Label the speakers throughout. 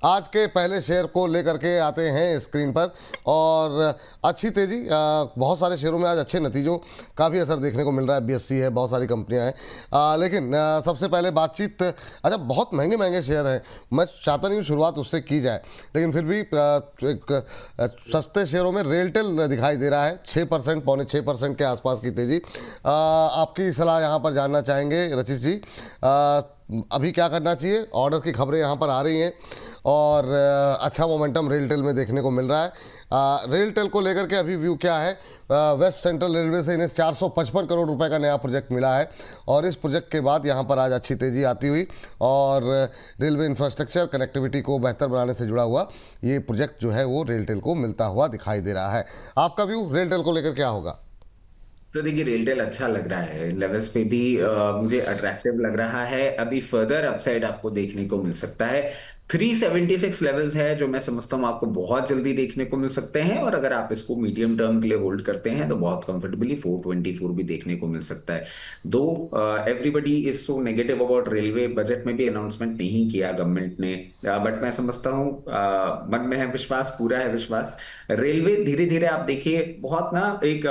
Speaker 1: आज के पहले शेयर को लेकर के आते हैं स्क्रीन पर। और अच्छी तेज़ी, बहुत सारे शेयरों में आज अच्छे नतीजों का भी असर देखने को मिल रहा है। बीएससी है, बहुत सारी कंपनियां हैं, लेकिन सबसे पहले बातचीत, अच्छा बहुत महंगे महंगे शेयर हैं, मैं चाहता नहीं हूँ शुरुआत उससे की जाए, लेकिन फिर भी एक सस्ते शेयरों में रेलटेल दिखाई दे रहा है 6%, पौने 6% के आसपास की तेज़ी। आपकी सलाह यहाँ पर जानना चाहेंगे रचित जी, अभी क्या करना चाहिए? ऑर्डर की खबरें यहाँ पर आ रही हैं और अच्छा मोमेंटम रेलटेल में देखने को मिल रहा है। रेलटेल को लेकर के अभी व्यू क्या है? वेस्ट सेंट्रल रेलवे से इन्हें 455 करोड़ रुपए का नया प्रोजेक्ट मिला है और इस प्रोजेक्ट के बाद यहाँ पर आज अच्छी तेज़ी आती हुई और रेलवे इंफ्रास्ट्रक्चर कनेक्टिविटी को बेहतर बनाने से जुड़ा हुआ ये प्रोजेक्ट जो है वो रेलटेल को मिलता हुआ दिखाई दे रहा है। आपका व्यू रेलटेल को लेकर क्या होगा?
Speaker 2: तो देखिए, रेलटेल अच्छा लग रहा है, लेवल्स पे भी मुझे अट्रैक्टिव लग रहा है। अभी फर्दर अपसाइड आपको देखने को मिल सकता है। 376 लेवल्स है जो मैं समझता हूँ आपको बहुत जल्दी देखने को मिल सकते हैं, और अगर आप इसको मीडियम टर्म के लिए होल्ड करते हैं तो बहुत कंफर्टेबली 424 भी देखने को मिल सकता है। दो everybody is so negative about railway, budget में भी अनाउंसमेंट नहीं किया गवर्नमेंट ने, बट मैं समझता हूँ मन में है विश्वास, पूरा है विश्वास। रेलवे धीरे धीरे आप देखिए बहुत ना एक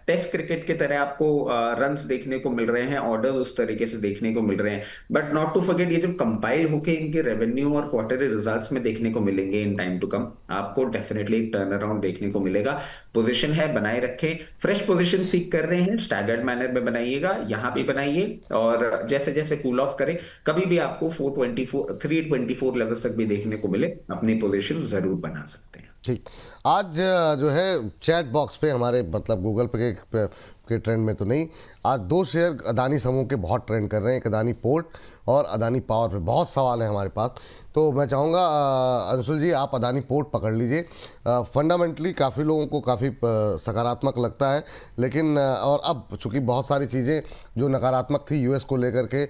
Speaker 2: टेस्ट क्रिकेट की तरह आपको रन्स देखने को मिल रहे हैं, ऑर्डर्स उस तरीके से देखने को मिल रहे हैं। बट नॉट टू फॉरगेट, ये जब कंपाइल होके इनके रेवेन्यू और क्वार्टरली रिजल्ट्स में देखने को मिलेंगे इन टाइम टू कम, आपको डेफिनेटली एक टर्न अराउंड देखने को मिलेगा। पोजीशन है, बनाए रखें। फ्रेश पोजीशन सीख कर रहे हैं, स्टैगर्ड मैनर में बनाइएगा, यहां भी बनाइए, और जैसे जैसे कूल ऑफ करे कभी भी आपको 424 324 लेवल्स तक भी देखने को मिले, अपनी पोजीशन जरूर बना सकते हैं।
Speaker 1: ठीक। आज जो है चैट बॉक्स पे हमारे, मतलब गूगल पे के ट्रेंड में तो नहीं, आज दो शेयर अदानी समूह के बहुत ट्रेंड कर रहे हैं, एक अदानी पोर्ट और अदानी पावर पे बहुत सवाल है हमारे पास। तो मैं चाहूँगा अंशुल जी आप अदानी पोर्ट पकड़ लीजिए। फंडामेंटली काफ़ी लोगों को काफ़ी सकारात्मक लगता है, लेकिन और अब चूँकि बहुत सारी चीज़ें जो नकारात्मक थी यूएस को लेकर के,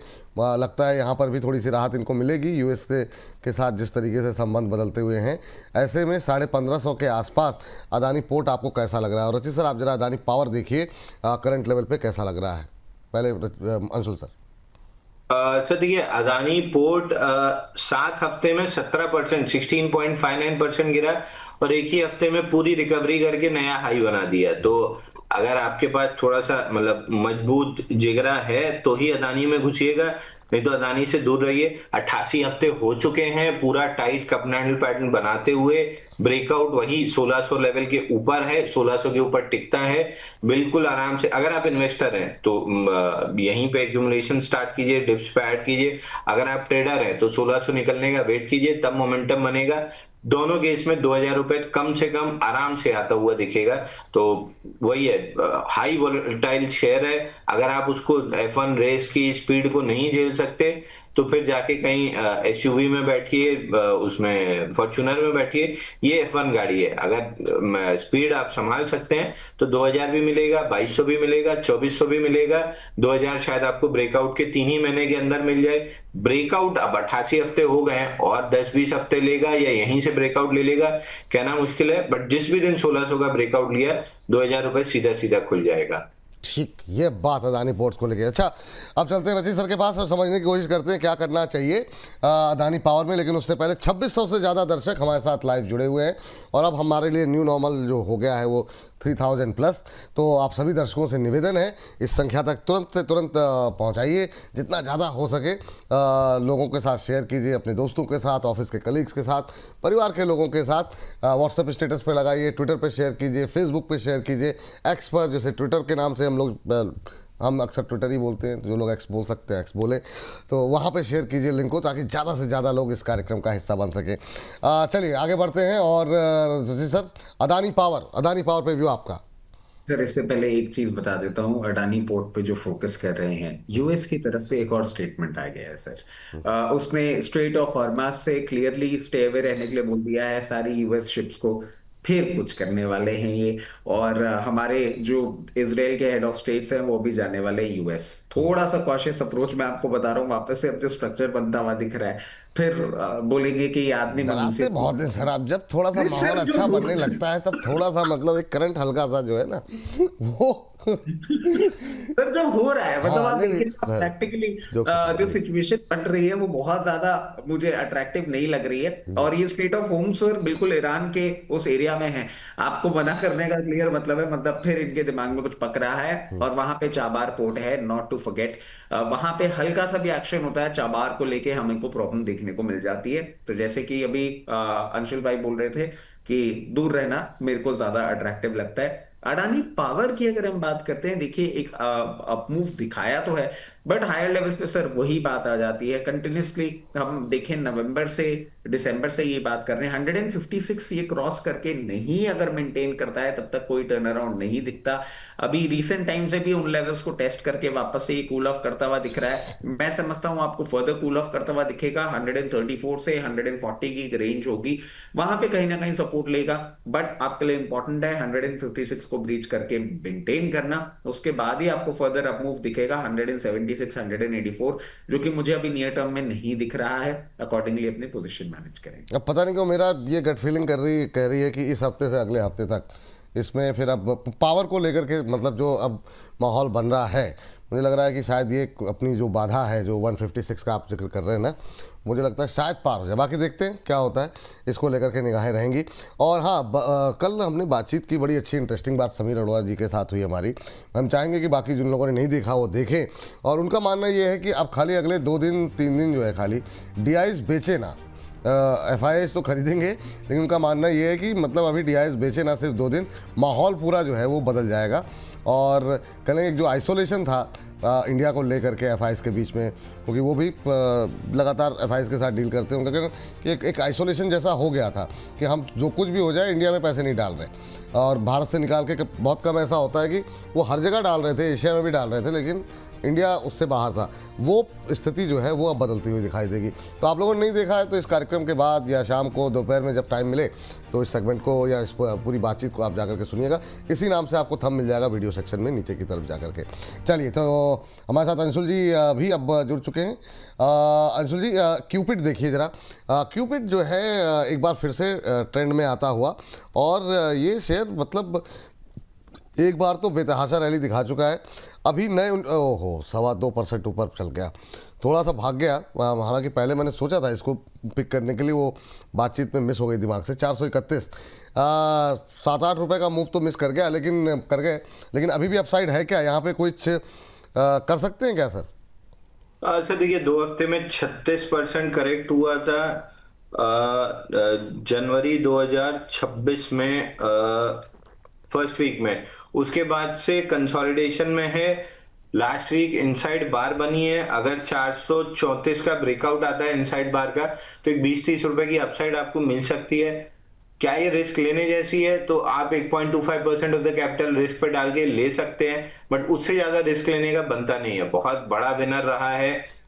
Speaker 1: लगता है यहाँ पर भी थोड़ी सी राहत इनको मिलेगी। यूएस के साथ जिस तरीके से संबंध बदलते हुए हैं, ऐसे में 1550 के आसपास अदानी पोर्ट आपको कैसा लग रहा है? और रचित सर आप जरा अदानी पावर देखिए करंट लेवल पे कैसा लग रहा है, पहले अंशुल सर।
Speaker 3: सर देखिए, अदानी पोर्ट 7 हफ्ते में 17%, 16.59% गिरा और एक ही हफ्ते में पूरी रिकवरी करके नया हाई बना दिया। तो अगर आपके पास थोड़ा सा मतलब मजबूत जिगरा है तो ही अदानी में घुसिएगा, नहीं तो अदानी से दूर रहिए। 88 हफ्ते हो चुके हैं पूरा टाइट कप एंडल पैटर्न बनाते हुए, ब्रेकआउट वही 1600 लेवल के ऊपर है, 1600 के ऊपर टिकता है। बिल्कुल आराम से अगर आप इन्वेस्टर हैं तो यहीं पे एक्यूमुलेशन स्टार्ट कीजिए, डिप्स पे ऐड कीजिए। अगर आप ट्रेडर हैं तो 1600 निकलने का वेट कीजिए, तब मोमेंटम बनेगा। दोनों केस में 2000 रुपए कम से कम आराम से आता हुआ दिखेगा। तो वही है, हाई वोलेटाइल शेयर है। अगर आप उसको F1 रेस की स्पीड को नहीं झेल सकते तो फिर जाके कहीं एसयूवी में बैठिए, उसमें फॉर्च्यूनर में बैठिए। ये F1 गाड़ी है, अगर स्पीड आप संभाल सकते हैं तो 2000 भी मिलेगा, 2200 भी मिलेगा, 2400 भी मिलेगा। 2000 शायद आपको ब्रेकआउट के 3 ही महीने के अंदर मिल जाए। ब्रेकआउट अब 88 हफ्ते हो गए और 10-20 हफ्ते लेगा या यहीं से ब्रेकआउट ले लेगा, कहना मुश्किल है। बट जिस भी दिन 1600 का ब्रेकआउट लिया, 2000 रुपए सीधा सीधा खुल जाएगा।
Speaker 1: ठीक, ये बात अदानी पोर्ट्स को लेके। अच्छा, अब चलते हैं रचित सर के पास और समझने की कोशिश करते हैं क्या करना चाहिए अदानी पावर में। लेकिन उससे पहले 2600 से ज़्यादा दर्शक हमारे साथ लाइव जुड़े हुए हैं और अब हमारे लिए न्यू नॉर्मल जो हो गया है वो 3000 प्लस। तो आप सभी दर्शकों से निवेदन है इस संख्या तक तुरंत से तुरंत पहुंचाइए, जितना ज़्यादा हो सके लोगों के साथ शेयर कीजिए, अपने दोस्तों के साथ, ऑफिस के कलीग्स के साथ, परिवार के लोगों के साथ। व्हाट्सएप स्टेटस पे लगाइए, ट्विटर पे शेयर कीजिए, फेसबुक पे शेयर कीजिए, एक्स पर, जैसे ट्विटर के नाम से हम अक्सर ट्विटर ही बोलते हैं, जो लोग एक्स बोल सकते हैं एक्स बोले, तो वहाँ पे शेयर कीजिए लिंक को, ताकि ज़्यादा से ज़्यादा लोग इस कार्यक्रम का हिस्सा बन सकें। चलिए आगे बढ़ते हैं। और जी सर, अदानी पावर पे व्यू आपका।
Speaker 2: सर इससे पहले एक चीज बता देता हूँ, अडानी पोर्ट पे जो फोकस कर रहे हैं, यूएस की तरफ से एक और स्टेटमेंट आ गया है सर। उसने स्ट्रेट ऑफ हॉर्मस से क्लियरली स्टे अवे रहने के लिए बोल दिया है सारी यूएस शिप्स को, फिर कुछ करने वाले हैं ये। और हमारे जो इसराइल के हेड ऑफ स्टेट्स हैं वो भी जाने वाले हैं यूएस। थोड़ा सा कॉशियस अप्रोच मैं आपको बता रहा हूँ, वापस से अब जो स्ट्रक्चर बनता हुआ दिख रहा है, फिर बोलेंगे कि ये आदमी
Speaker 1: डराते
Speaker 2: मुंसिफ।
Speaker 1: बहुत है सर आप, जब थोड़ा सा
Speaker 2: नहीं
Speaker 1: माहौल
Speaker 2: सर, जो
Speaker 1: अच्छा
Speaker 2: हो
Speaker 1: बनने लगता है तब थोड़ा सा मतलब एक करंट हल्का सा जो है ना वो
Speaker 2: सर जो हो रहा है, मतलब
Speaker 1: हाँ
Speaker 2: आप
Speaker 1: नहीं
Speaker 2: देखिए
Speaker 1: नहीं,
Speaker 2: प्रैक्टिकली
Speaker 1: जोक्स अपार्ट
Speaker 2: जो
Speaker 1: जी।
Speaker 2: सिचुएशन बन रही है वो बहुत ज्यादा मुझे अट्रैक्टिव नहीं लग रही है। और ये स्टेट ऑफ होम सर बिल्कुल ईरान के उस एरिया में है। आपको मना करने का क्लियर मतलब है, मतलब फिर इनके दिमाग में कुछ पक रहा है। और वहां पे चाबार पोर्ट है, नॉट टू फॉरगेट। वहां पे हल्का सा भी एक्शन होता है चाबार को लेके हमें को प्रॉब्लम देखने को मिल जाती है। तो जैसे कि अभी अंशुल भाई बोल रहे थे कि दूर रहना मेरे को ज्यादा अट्रैक्टिव लगता है। अडानी पावर की अगर हम बात करते हैं, देखिए एक अप मूव दिखाया तो है, बट हायर लेवल्स पे सर वही बात आ जाती है कंटिन्यूसली। हम देखें नवंबर से दिसंबर से ये बात कर रहे हैं, 156 ये क्रॉस करके नहीं अगर मेंटेन करता है तब तक कोई टर्न अराउंड नहीं दिखता। अभी रीसेंट टाइम से भी उन लेवल्स को टेस्ट करके वापस से ये कूल ऑफ करता हुआ दिख रहा है। मैं समझता हूं आपको फर्दर कूल ऑफ करता हुआ दिखेगा, 134 से 140 की रेंज होगी, वहां पे कहीं ना कहीं सपोर्ट लेगा। बट आपके लिए इंपॉर्टेंट है 156 को ब्रीच करके मेंटेन करना, उसके बाद ही आपको फर्दर अप मूव दिखेगा 176 184, जो कि मुझे अभी नियर टर्म में नहीं दिख रहा है। अकॉर्डिंगली अपनी पोजीशन मैनेज करेंगे।
Speaker 1: अब पता नहीं क्यों मेरा ये गट फीलिंग कह रही है कि इस हफ्ते से अगले हफ्ते तक इसमें फिर अब पावर को लेकर के मतलब जो अब माहौल बन रहा है, मुझे लग रहा है कि शायद ये अपनी जो बाधा है जो 156 का आप जिक्र कर रहे हैं ना, मुझे लगता है शायद पार हो जाए। बाकी देखते हैं क्या होता है, इसको लेकर के निगाहें रहेंगी। और हाँ कल हमने बातचीत की, बड़ी अच्छी इंटरेस्टिंग बात समीर अरोड़ा जी के साथ हुई हमारी। हम चाहेंगे कि बाकी जिन लोगों ने नहीं देखा वो देखें। और उनका मानना ये है कि अब खाली अगले 2 दिन 3 दिन जो है खाली DIs बेचे ना, FIIs तो खरीदेंगे, लेकिन उनका मानना ये है कि मतलब अभी DIs बेचे ना सिर्फ 2 दिन, माहौल पूरा जो है वो बदल जाएगा। और कल एक जो आइसोलेशन था इंडिया को लेकर के FIIs के बीच में, क्योंकि वो भी लगातार FIIs के साथ डील करते हैं, उनका कहना कि एक आइसोलेशन जैसा हो गया था कि हम जो कुछ भी हो जाए इंडिया में पैसे नहीं डाल रहे, और भारत से निकाल के बहुत कम ऐसा होता है कि वो हर जगह डाल रहे थे, एशिया में भी डाल रहे थे, लेकिन इंडिया उससे बाहर था। वो स्थिति जो है वो अब बदलती हुई दिखाई देगी। तो आप लोगों ने नहीं देखा है तो इस कार्यक्रम के बाद या शाम को दोपहर में जब टाइम मिले तो इस सेगमेंट को या इस पूरी बातचीत को आप जाकर के सुनिएगा। इसी नाम से आपको थंब मिल जाएगा वीडियो सेक्शन में नीचे की तरफ जाकर के। चलिए, तो हमारे साथ अंशुल जी भी अब जुड़ चुके हैं। अंशुल जी, क्यूपिड देखिए ज़रा। क्यूपिड जो है एक बार फिर से ट्रेंड में आता हुआ, और ये शेयर मतलब एक बार तो बेतहाशा रैली दिखा चुका है। अभी नए ओहो 2.25% ऊपर चल गया, थोड़ा सा भाग गया। हालांकि पहले मैंने सोचा था इसको पिक करने के लिए, वो बातचीत में मिस हो गई दिमाग से। 431 7-8 रुपये का मूव तो मिस कर गया, लेकिन अभी भी अपसाइड है क्या यहाँ पे? कुछ कर सकते हैं क्या सर?
Speaker 3: सर देखिए, 2 हफ्ते में 36% करेक्ट हुआ था जनवरी 2026 में, फर्स्ट वीक में। उसके बाद से कंसोलिडेशन में है। लास्ट वीक इनसाइड बार बनी है, अगर 434 का ब्रेकआउट आता है इनसाइड बार का तो एक 20-30 रुपए की अपसाइड आपको मिल सकती है। क्या ये रिस्क लेने जैसी है? तो आप 1.25% ऑफ द कैपिटल रिस्क पे डाल के ले सकते हैं, बट उससे ज्यादा रिस्क लेने का बनता नहीं है। बहुत बड़ा विनर रहा है,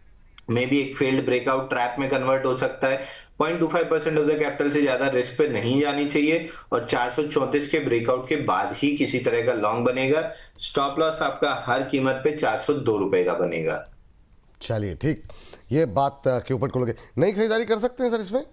Speaker 3: मे बी एक फेल्ड ब्रेकआउट ट्रैप में कन्वर्ट हो सकता है। 0.25% ऑफ द कैपिटल से ज्यादा रिस्क पे नहीं जानी चाहिए, और 434 के ब्रेकआउट के बाद ही किसी तरह का लॉन्ग बनेगा। स्टॉप लॉस आपका हर कीमत पे 402 रुपए का बनेगा।
Speaker 1: चलिए ठीक, ये बात क्यूपिड को लेके नई खरीदारी कर सकते हैं सर इसमें?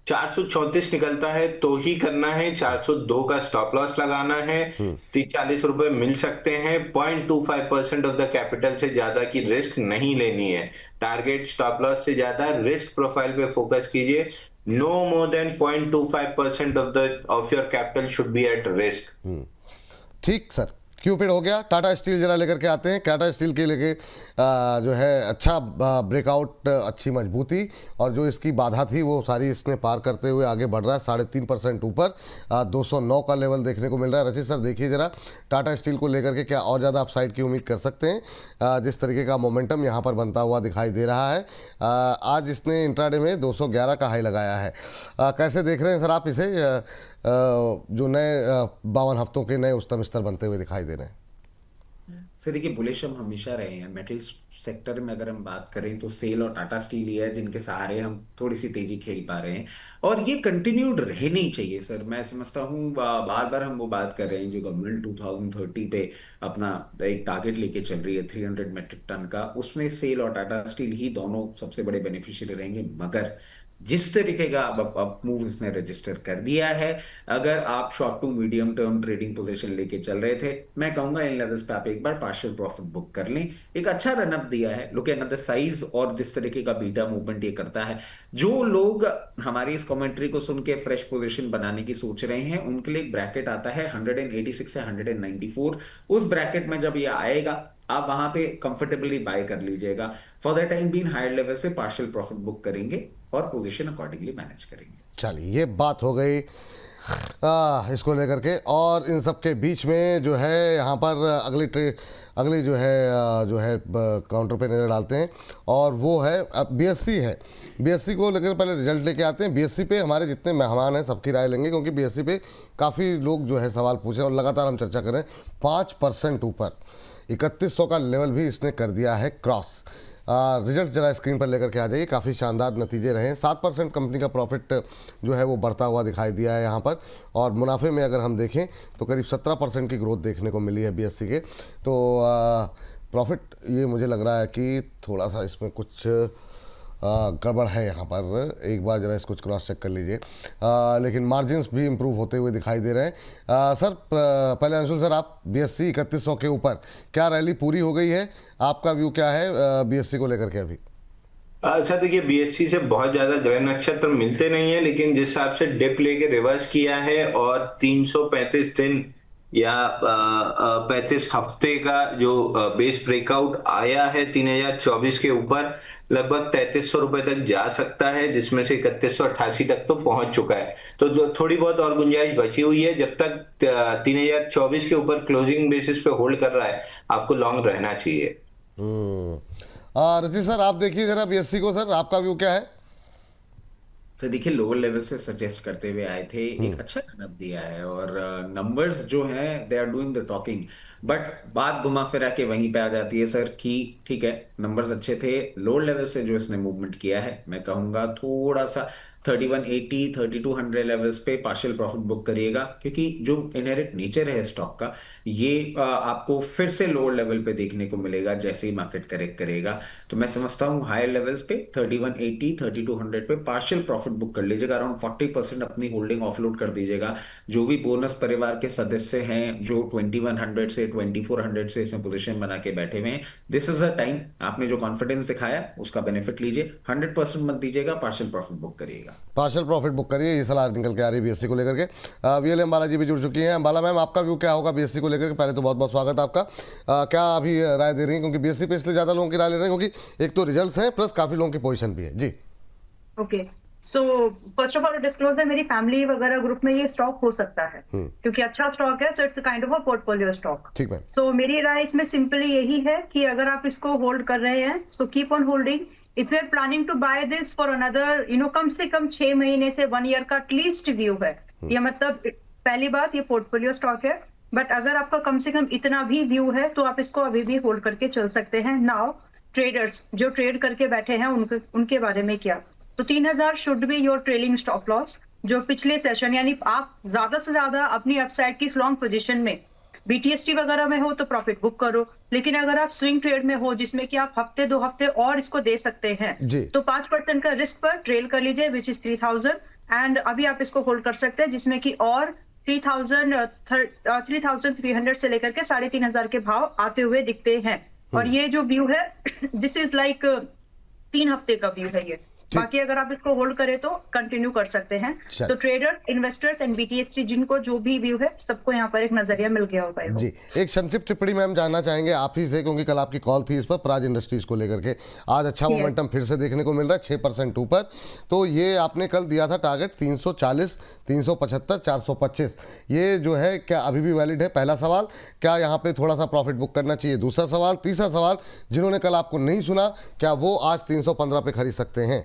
Speaker 3: 434 निकलता है तो ही करना है, 402 का स्टॉप लॉस लगाना है, 30-40 रुपए मिल सकते हैं। 0.25% ऑफ द कैपिटल से ज्यादा की रिस्क नहीं लेनी है। टारगेट स्टॉप लॉस से ज्यादा रिस्क प्रोफाइल पे फोकस कीजिए। No more than 0.25% of your capital should be at risk.
Speaker 1: ठीक सर, क्यूपिड हो गया। टाटा स्टील जरा लेकर के आते हैं। टाटा स्टील के लेके जो है अच्छा ब्रेकआउट, अच्छी मजबूती, और जो इसकी बाधा थी वो सारी इसने पार करते हुए आगे बढ़ रहा है 3.5% ऊपर। 209 का लेवल देखने को मिल रहा है। रचित सर देखिए ज़रा, टाटा स्टील को लेकर के क्या और ज़्यादा अपसाइड की उम्मीद कर सकते हैं? जिस तरीके का मोमेंटम यहाँ पर बनता हुआ दिखाई दे रहा है। आज इसने इंट्राडे में 211 का हाई लगाया है। कैसे देख रहे हैं सर आप इसे, जो नए 52 हफ्तों के नए उच्चतम स्तर बनते हुए दिखाई दे रहे हैं?
Speaker 2: सर देखिए, बुलिश हम हमेशा रहे हैं। मेटल सेक्टर में अगर हम बात करें तो सेल और टाटा स्टील ही है जिनके सहारे हम थोड़ी सी तेजी खेल पा रहे हैं, और ये कंटिन्यूड रहनी चाहिए सर। मैं समझता हूँ बार बार हम वो बात कर रहे हैं, जो गवर्नमेंट 2030 पे अपना एक टारगेट लेके चल रही है 300 मेट्रिक टन का, उसमें सेल और टाटा स्टील ही दोनों सबसे बड़े बेनिफिशियरी रहेंगे। मगर जिस तरीके का अब मूव इसने रजिस्टर कर दिया है, अगर आप short to medium term trading position लेके चल रहे थे, मैं कहूंगा इन लेवल्स पे आप एक बार पार्शियल प्रॉफिट बुक कर लें। एक अच्छा रनअप दिया है, लुक एट द साइज और जिस तरीके का बीटा मूवमेंट ये करता है। जो लोग हमारी इस कमेंट्री को सुन के फ्रेश पोजीशन बनाने की सोच रहे हैं, उनके लिए एक ब्रैकेट आता है 186 से 194। उस ब्रैकेट में जब ये आएगा, आप वहां पे कंफर्टेबली बाय कर लीजिएगा। For the time being higher level से पार्शियल प्रॉफिट बुक करेंगे और पोजीशन अकॉर्डिंगली मैनेज करेंगे।
Speaker 1: चलिए, ये बात हो गई इसको लेकर के। और इन सब के बीच में जो है यहाँ पर अगली जो है काउंटर पे नज़र डालते हैं, और वो है अब बीएससी है। बीएससी को लेकर पहले रिजल्ट लेके आते हैं। बीएससी पे हमारे जितने मेहमान हैं सबकी राय लेंगे, क्योंकि बीएससी पे काफ़ी लोग जो है सवाल पूछ रहे हैं और लगातार हम चर्चा करें। 5% ऊपर 3100 का लेवल भी इसने कर दिया है क्रॉस। रिजल्ट जरा स्क्रीन पर लेकर के आ जाइए। काफ़ी शानदार नतीजे रहे हैं। 7% कंपनी का प्रॉफिट जो है वो बढ़ता हुआ दिखाई दिया है यहाँ पर, और मुनाफे में अगर हम देखें तो करीब 17% की ग्रोथ देखने को मिली है बीएससी के। तो प्रॉफिट ये मुझे लग रहा है कि थोड़ा सा इसमें कुछ गड़बड़ है यहाँ पर। एक बार जरा इसको क्रॉस चेक कर लीजिए। लेकिन मार्जिन्स भी इम्प्रूव होते हुए दिखाई दे रहे हैं। सर पहले अंशुल सर, आप बीएससी 3100 के ऊपर, क्या रैली पूरी हो गई है? आपका व्यू क्या है बीएससी को लेकर के अभी?
Speaker 3: सर देखिए, बीएससी से बहुत ज्यादा ग्रह नक्षत्र मिलते नहीं है, लेकिन जिस हिसाब से डिप लेके रिवर्स किया है और 335 दिन या 35 हफ्ते का जो बेस ब्रेकआउट आया है 3024 के ऊपर, लगभग 3300 रुपए तक जा सकता है, जिसमें से 3188 तक तो पहुंच चुका है। तो जो थोड़ी बहुत और गुंजाइश बची हुई है, जब तक 3024 के ऊपर क्लोजिंग बेसिस पे होल्ड कर रहा है, आपको लॉन्ग रहना चाहिए।
Speaker 1: रजनी सर, आप देखिए जरा बीएससी को। सर आपका व्यू क्या है?
Speaker 2: तो देखिए, लोअर लेवल से सजेस्ट करते हुए आए थे, एक अच्छा रनअप दिया है, और नंबर्स जो हैं they are doing the talking. But बात घुमा फिरा के वहीं पे आ जाती है सर कि ठीक है, नंबर्स अच्छे थे। लोअर लेवल से जो इसने मूवमेंट किया है, मैं कहूंगा थोड़ा सा 3180 3200 लेवल्स पे पार्शियल प्रॉफिट बुक करिएगा, क्योंकि जो इनहेरिट नेचर है स्टॉक का, ये आपको फिर से लोअर लेवल पे देखने को मिलेगा जैसे ही मार्केट करेक्ट करेगा। तो मैं समझता हूँ हायर लेवल्स पे 3180 3200 पे पार्शियल प्रॉफिट बुक कर लीजिएगा। अराउंड 40% अपनी होल्डिंग ऑफलोड कर दीजिएगा। जो भी बोनस परिवार के सदस्य हैं जो 2100 से 2400 से इसमें पोजीशन बना के बैठे हुए हैं, दिस इज अ टाइम। आपने जो कॉन्फिडेंस दिखाया उसका बेनिफिट लीजिए। 100% मत दीजिएगा, पार्शियल प्रॉफिट बुक करिएगा।
Speaker 1: पार्शियल प्रॉफिट बुक करिए, ये सलाह निकल के आ रही है बीएससी को लेकर के। वीएल अंबाला जी भी जुड़ चुकी हैं। अंबाला मैम, आपका व्यू क्या होगा बीएससी को लेकर के? पहले तो बहुत बहुत स्वागत है आपका। क्या अभी राय दे रही हैं, क्योंकि बीएससी पे इसलिए ज़्यादा लोगों की राय ले रहे हैं क्योंकि एक तो रिजल्ट्स हैं प्लस काफ़ी लोगों की पोजीशन भी है जी।
Speaker 4: Okay, so first of all disclose है, मेरी फैमिली वगैरह ग्रुप में ये स्टॉक हो सकता है क्योंकि अच्छा स्टॉक है, so it's kind of a portfolio stock.
Speaker 1: ठीक है।
Speaker 4: सो मेरी राय इसमें सिंपली यही है कि अगर आप इसको होल्ड कर रहे हैं, so keep on holding. If you are planning to buy this for another कम से कम 6 महीने से 1 ईयर का एटलीस्ट व्यू है, ये मतलब पहली बात, ये पोर्टफोलियो स्टॉक है। बट अगर आपका कम से कम इतना भी व्यू है तो आप इसको अभी भी होल्ड करके चल सकते हैं। नाउ ट्रेडर्स जो ट्रेड करके बैठे हैं उनके बारे में क्या, तो 3000 should be your trailing stop loss. जो पिछले सेशन, यानी आप ज्यादा से ज्यादा अपनी अपसाइड की लॉन्ग पोजीशन में बीटीएसटी वगैरह में हो तो प्रॉफिट बुक करो, लेकिन अगर आप स्विंग ट्रेड में हो जिसमें कि आप हफ्ते 2 हफ्ते और इसको दे सकते हैं तो 5% का रिस्क पर ट्रेल कर लीजिए, विच इज 3000। एंड अभी आप इसको होल्ड कर सकते हैं, जिसमें कि और 3300 से लेकर के 3500 के भाव आते हुए दिखते हैं। और ये जो व्यू है दिस इज लाइक 3 हफ्ते का व्यू है ये। बाकी अगर आप इसको होल्ड करें तो कंटिन्यू कर सकते हैं। तो ट्रेडर, इन्वेस्टर्स एंड बीटीएसटी जिनको जो भी व्यू है, सबको यहाँ पर एक नजरिया मिल गया होगा
Speaker 1: जी। एक संक्षिप्त टिप्पणी मैम जानना चाहेंगे आप ही से, क्योंकि कल आपकी कॉल थी इस पर प्राज इंडस्ट्रीज को लेकर के। आज अच्छा मोमेंटम फिर से देखने को मिल रहा है 6% ऊपर। तो ये आपने कल दिया था टारगेट 340 375 425, ये जो है क्या अभी भी वैलिड है? पहला सवाल, क्या यहाँ पे थोड़ा सा प्रॉफिट बुक करना चाहिए? दूसरा सवाल, तीसरा सवाल, जिन्होंने कल आपको नहीं सुना, क्या वो आज 315 पे खरीद सकते हैं?